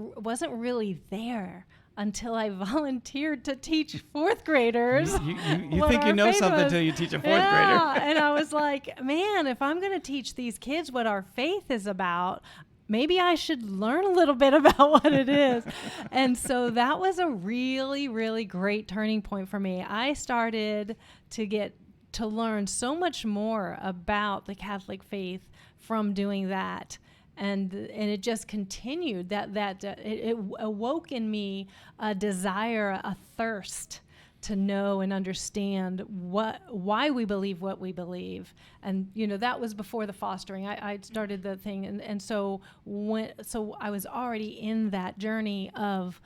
S3: really there until I volunteered to teach 4th graders.
S2: You think you know something until you teach a 4th grader.
S3: And I was like, man, if I'm going to teach these kids what our faith is about, maybe I should learn a little bit about what it is. And so that was a really, really great turning point for me. I started to learn so much more about the Catholic faith from doing that, and it just continued. It awoke in me a desire, a thirst to know and understand why we believe what we believe. And that was before the fostering. I started the thing, and so I was already in that journey of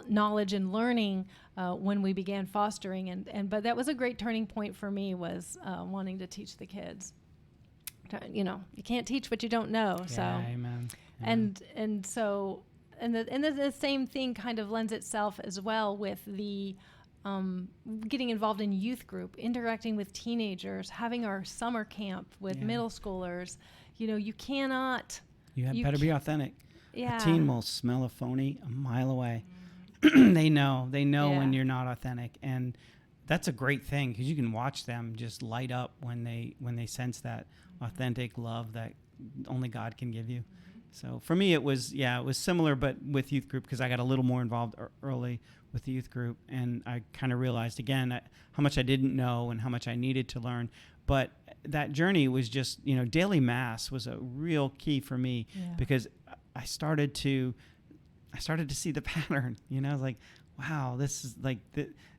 S3: knowledge and learning when we began fostering, but that was a great turning point for me, was wanting to teach the kids. You can't teach what you don't know. So,
S2: amen.
S3: And the same thing kind of lends itself as well with the getting involved in youth group, interacting with teenagers, having our summer camp with middle schoolers. You cannot.
S2: You better be authentic.
S3: Yeah.
S2: A teen will smell a phony a mile away. They know when you're not authentic, and that's a great thing, because you can watch them just light up when they sense that authentic love that only God can give you. So for me, it was similar, but with youth group, because I got a little more involved early with the youth group, and I kind of realized again how much I didn't know and how much I needed to learn. But that journey was just, daily mass was a real key for me, because I started to see the pattern. I was like, wow, this is like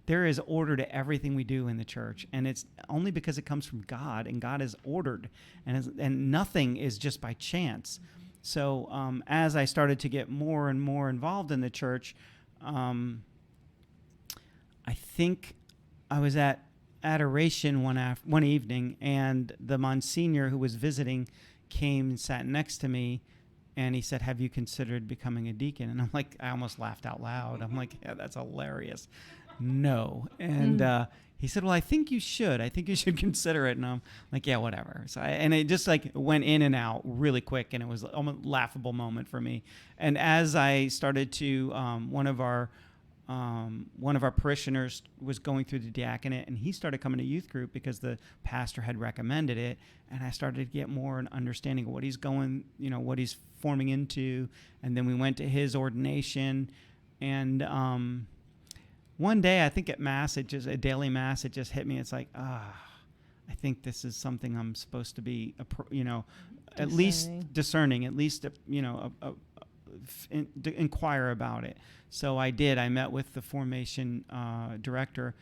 S2: there is order to everything we do in the church, and it's only because it comes from God, and God is ordered, and nothing is just by chance. So as I started to get more and more involved in the church, I think I was at adoration one evening, and the Monsignor who was visiting came and sat next to me, and he said, "Have you considered becoming a deacon?" And I'm like, I almost laughed out loud. I'm like, yeah, that's hilarious. No. And he said, "Well, I think you should. I think you should consider it." And I'm like, yeah, whatever. So and it just went in and out really quick, and it was almost a laughable moment for me. And as I started to, one of our parishioners was going through the diaconate, and he started coming to youth group because the pastor had recommended it. And I started to get more an understanding of what he's going, what he's forming into. And then we went to his ordination, and one day, I think at Mass, a daily Mass, it just hit me. It's like, I think this is something I'm supposed to be, at least discerning, at least, inquire about it. So I did. I met with the formation director,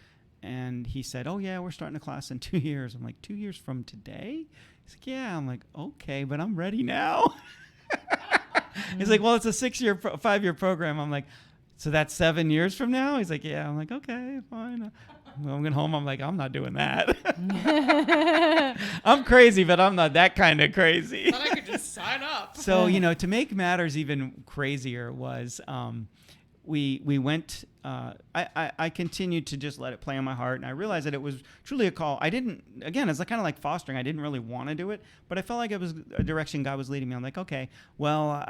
S2: and he said, "Oh yeah, we're starting a class in 2 years." I'm like, 2 years from today? He's like, "Yeah." I'm like, "Okay, but I'm ready now." He's like, "Well, it's a 5-year program." I'm like, "So that's 7 years from now?" He's like, "Yeah." I'm like, "Okay, fine." I'm going home. I'm like, "I'm not doing that." I'm crazy, but I'm not that kind of crazy.
S1: But I could just sign up.
S2: So, to make matters even crazier was we went, I continued to just let it play on my heart. And I realized that it was truly a call. I didn't, again, it's kind of like fostering. I didn't really want to do it, but I felt like it was a direction God was leading me. I'm like, okay, well,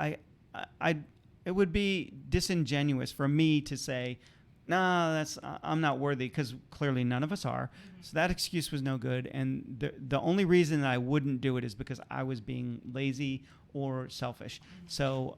S2: it would be disingenuous for me to say, "No, I'm not worthy," because clearly none of us are. So that excuse was no good. And the only reason that I wouldn't do it is because I was being lazy or selfish. So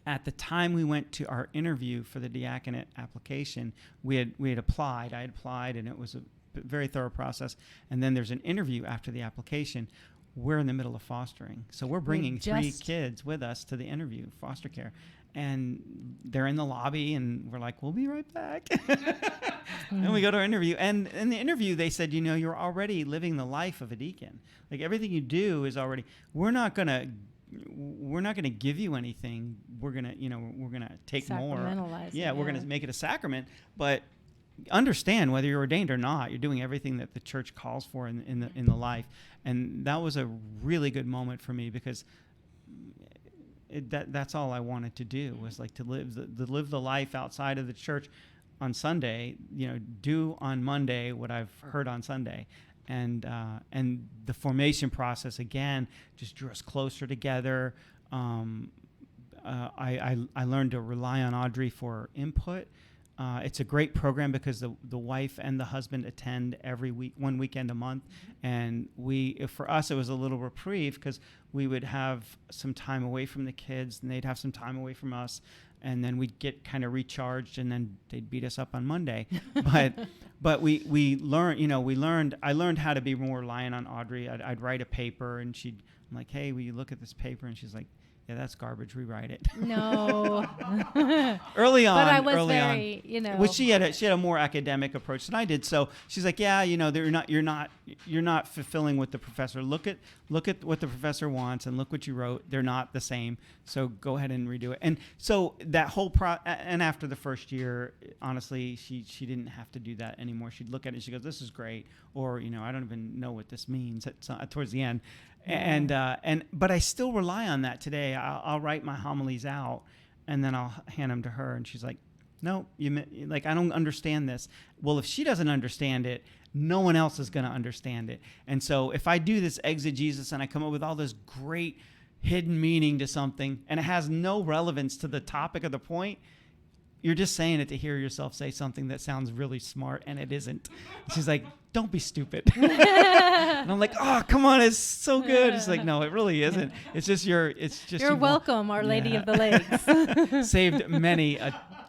S2: at the time we went to our interview for the diaconate application, we had applied. I had applied, and it was a very thorough process. And then there's an interview after the application. We're in the middle of fostering. So we're bringing 3 kids with us to the interview, foster care. And they're in the lobby, and we're like, "We'll be right back." And we go to our interview. And in the interview, they said, "You're already living the life of a deacon. Like, everything you do is already, we're not going to give you anything. We're going to take more. Yeah, we're going to make it a sacrament. But understand, whether you're ordained or not, you're doing everything that the church calls for in the life." And that was a really good moment for me, because that's all I wanted to do, was like to live the life outside of the church on Sunday, do on Monday what I've heard on Sunday. And the formation process, again, just drew us closer together. I learned to rely on Audrey for input. It's a great program because the wife and the husband attend every week, one weekend a month. And for us, it was a little reprieve, because we would have some time away from the kids, and they'd have some time away from us. And then we'd get kind of recharged, and then they'd beat us up on Monday. But we learned, I learned how to be more reliant on Audrey. I'd write a paper, and I'm like, "Hey, will you look at this paper?" And she's like, "Yeah, that's garbage. Rewrite it."
S3: No.
S2: Early on.
S3: But I was very,
S2: Well, she had a more academic approach than I did. So she's like, "Yeah, you're not fulfilling what the professor. Look at what the professor wants, and look what you wrote. They're not the same. So go ahead and redo it." And so that whole and after the first year, honestly, she didn't have to do that anymore. She'd look at it and she goes, "This is great," or I don't even know what this means towards the end. But I still rely on that today. I'll write my homilies out, and then I'll hand them to her, and she's like, "No, I don't understand this." Well, if she doesn't understand it, no one else is going to understand it. And so if I do this exegesis and I come up with all this great hidden meaning to something, and it has no relevance to the topic of the point, you're just saying it to hear yourself say something that sounds really smart, and it isn't. She's like, "Don't be stupid." And I'm like, "Oh, come on, it's so good." She's like, "No, it really isn't. It's just you're
S3: welcome, Our Lady of the Lakes."
S2: Saved many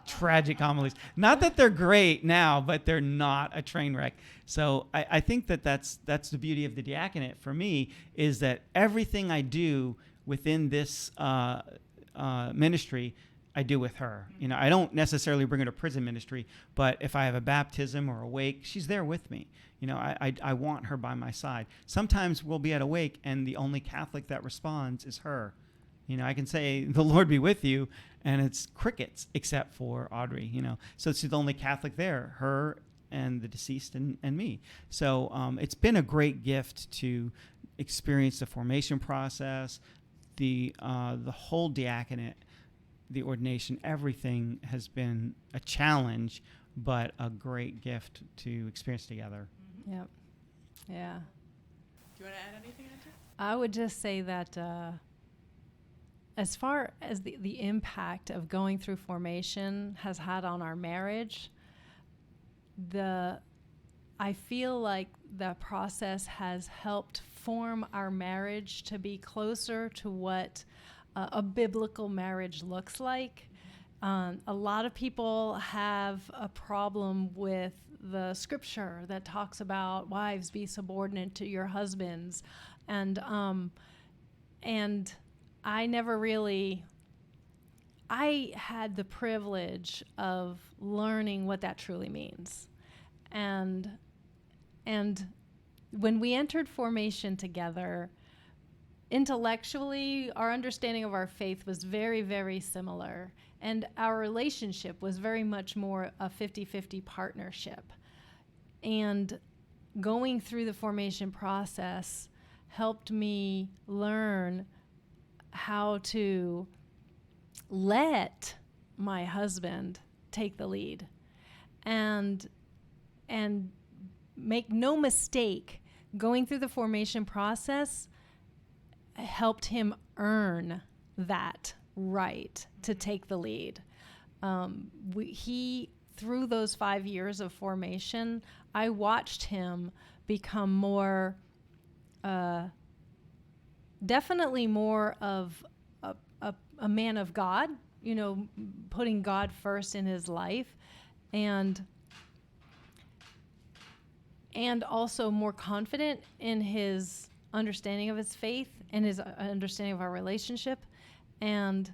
S2: tragic homilies. Not that they're great now, but they're not a train wreck. So I think that's the beauty of the diaconate for me, is that everything I do within this ministry, I do with her. I don't necessarily bring her to prison ministry, but if I have a baptism or a wake, she's there with me. I want her by my side. Sometimes we'll be at a wake, and the only Catholic that responds is her. I can say, "The Lord be with you," and it's crickets except for Audrey. So it's the only Catholic there, her and the deceased and me. So it's been a great gift to experience the formation process, the whole diaconate, the ordination. Everything has been a challenge, but a great gift to experience together.
S3: Yep. Yeah.
S1: Do you want to add anything, Andrew?
S3: I would just say that as far as the impact of going through formation has had on our marriage, I feel like the process has helped form our marriage to be closer to what a biblical marriage looks like. A lot of people have a problem with the scripture that talks about wives be subordinate to your husbands, and I never really I had the privilege of learning what that truly means. And when we entered formation together, intellectually, our understanding of our faith was very, very similar. And our relationship was very much more a 50-50 partnership. And going through the formation process helped me learn how to let my husband take the lead. And make no mistake, going through the formation process helped him earn that right to take the lead. Through those 5 years of formation, I watched him become more, definitely more of a man of God, putting God first in his life, and also more confident in his understanding of his faith and his understanding of our relationship, and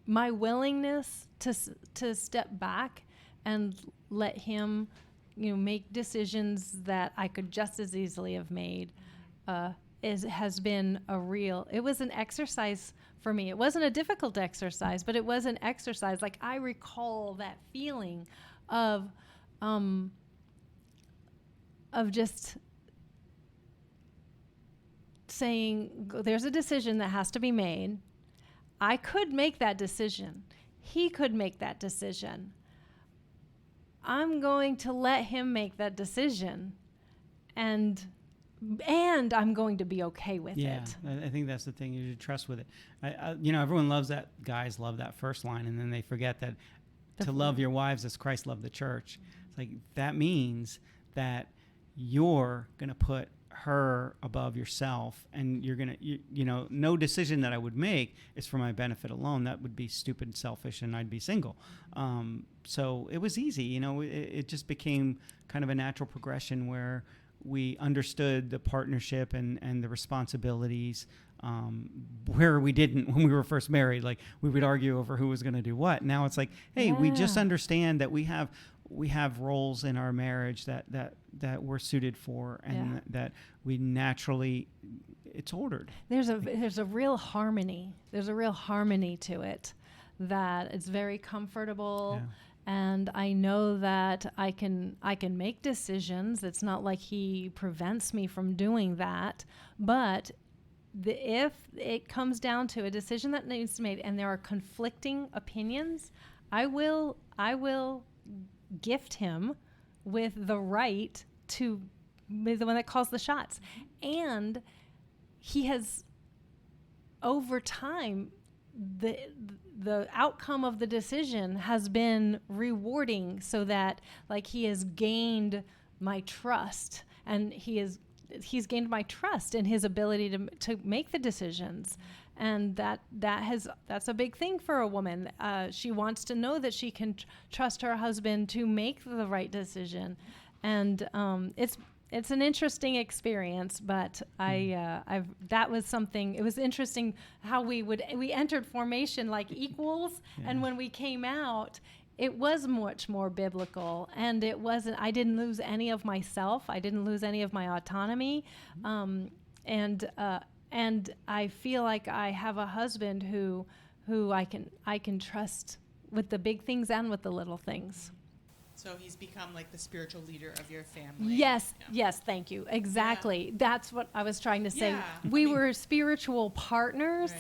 S3: my willingness to step back and let him, make decisions that I could just as easily have made, has been it was an exercise for me. It wasn't a difficult exercise, but it was an exercise. Like, I recall that feeling of just saying, there's a decision that has to be made. I could make that decision. He could make that decision. I'm going to let him make that decision, and I'm going to be okay with it.
S2: Yeah, I think that's the thing. You should trust with it. Everyone loves that. Guys love that first line, and then they forget that to love your wives as Christ loved the church. It's like, that means that you're going to put her above yourself, and you're going to, no decision that I would make is for my benefit alone. That would be stupid and selfish, and I'd be single. So it was easy, it just became kind of a natural progression where we understood the partnership and the responsibilities, where we didn't when we were first married. Like, we would argue over who was going to do what. Now it's like, hey, we just understand that we have roles in our marriage that we're suited for, and that we naturally, it's ordered.
S3: There's a real harmony. There's a real harmony to it, that it's very comfortable. Yeah. And I know that I can make decisions. It's not like he prevents me from doing that. But if it comes down to a decision that needs to be made, and there are conflicting opinions, I will gift him with the right to be the one that calls the shots. And he has, over time, the outcome of the decision has been rewarding, so that, like, he has gained my trust, and he's gained my trust in his ability to make the decisions. And that's a big thing for a woman. She wants to know that she can trust her husband to make the right decision. And it's an interesting experience, but that was something. It was interesting how we entered formation like equals, and when we came out, it was much more biblical, and it wasn't. I didn't lose any of myself. I didn't lose any of my autonomy, and I feel like I have a husband who I can trust with the big things and with the little things.
S1: So he's become like the spiritual leader of your family.
S3: Yes, yes, thank you. Exactly. That's what I was trying to say. We were spiritual partners,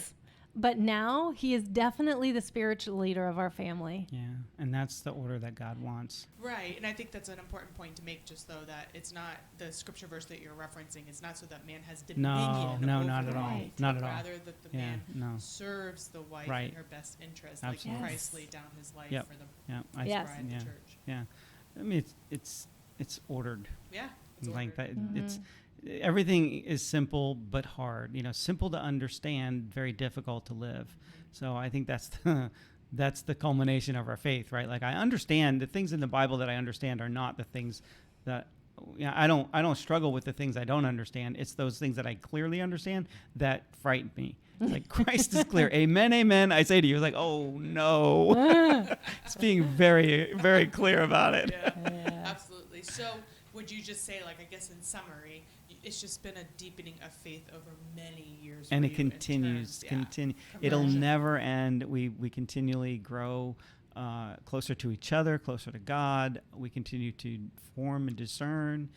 S3: but now he is definitely the spiritual leader of our family.
S2: Yeah, and that's the order that God wants.
S1: Right, and I think that's an important point to make, just though, that it's not the scripture verse that you're referencing. It's not so that man has dominion.
S2: No, not at all. Not at all.
S1: Rather that the man serves the wife in her best interest,
S2: Absolutely.
S1: like Christ laid down his life for the bride of the church.
S2: Yeah, I mean it's ordered.
S1: Yeah, it's
S2: like
S1: ordered.
S2: that. Mm-hmm. It's everything is simple but hard. Simple to understand, very difficult to live. So I think that's the culmination of our faith, right? Like, I understand the things in the Bible that I understand are not the things that I don't struggle with the things I don't understand. It's those things that I clearly understand that frighten me. It's like, Christ is clear. Amen, amen. I say to you, it's like, oh no. It's being very, very clear about it.
S1: Yeah, absolutely. So would you just say, like, I guess in summary, it's just been a deepening of faith over many years.
S2: And it continues. It'll never end. We continually grow closer to each other, closer to God. We continue to form and discern.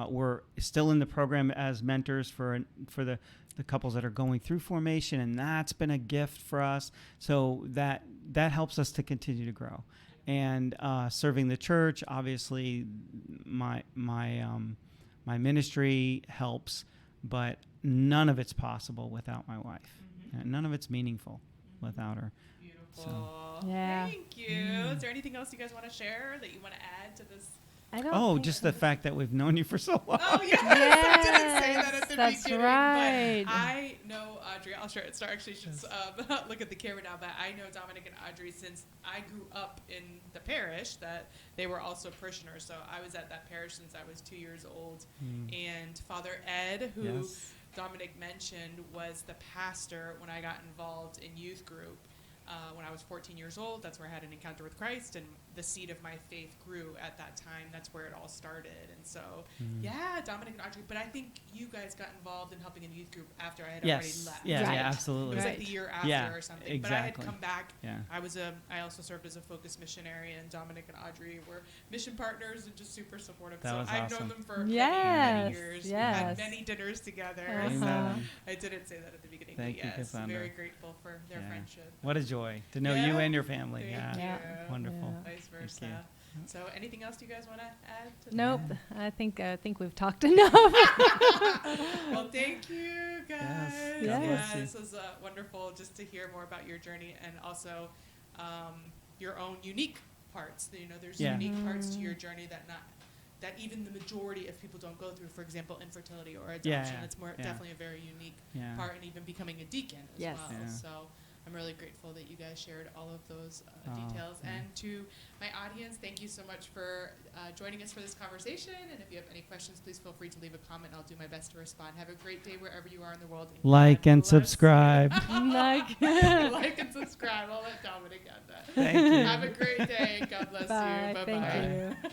S2: We're still in the program as mentors for the couples that are going through formation, and that's been a gift for us. So that helps us to continue to grow. And serving the church, obviously, my ministry helps, but none of it's possible without my wife. And none of it's meaningful without her.
S1: Beautiful.
S2: So.
S3: Yeah.
S1: Thank you. Is there anything else you guys want to share that you want to add to this?
S2: Just the fact that we've known you for so long.
S1: Oh, yes. I didn't say that at the
S3: that's
S1: beginning.
S3: Right.
S1: But I know Audrey. I'll share it. Actually, just look at the camera now. But I know Dominick and Audrey since I grew up in the parish that they were also parishioners. So I was at that parish since I was 2 years old. And Father Ed, who Dominick mentioned, was the pastor when I got involved in youth group. When I was 14 years old, that's where I had an encounter with Christ, and the seed of my faith grew at that time. That's where it all started. And so, Dominick and Audrey. But I think you guys got involved in helping in the youth group after I had already left.
S2: Yeah, absolutely.
S1: It was like the year after or something.
S2: Exactly.
S1: But I had come back.
S2: Yeah.
S1: I also served as a focus missionary, and Dominick and Audrey were mission partners and just super supportive.
S2: That was
S1: I've
S2: awesome.
S1: known them for many years.
S3: Yes.
S1: We had many dinners together. So I didn't say that at the beginning.
S2: Thank you, Cassandra.
S1: Very grateful for their friendship.
S2: What a joy to know you and your family.
S1: Thank you.
S2: Wonderful.
S1: Vice versa. So, anything else you guys want to add?
S3: Nope. I think we've talked enough.
S1: Well, thank you, guys.
S2: Yes.
S1: This was wonderful just to hear more about your journey and also your own unique parts. There's unique parts to your journey that even the majority of people don't go through. For example, infertility or adoption. It's definitely a very unique part, and even becoming a deacon as well.
S2: Yeah.
S1: So I'm really grateful that you guys shared all of those details. And to my audience, thank you so much for joining us for this conversation. And if you have any questions, please feel free to leave a comment. I'll do my best to respond. Have a great day wherever you are in the world. And
S2: like and subscribe.
S1: Like and subscribe. I'll let Dominick add that.
S2: Thank you.
S1: Have a great day. God bless you. Bye-bye.
S3: Thank you.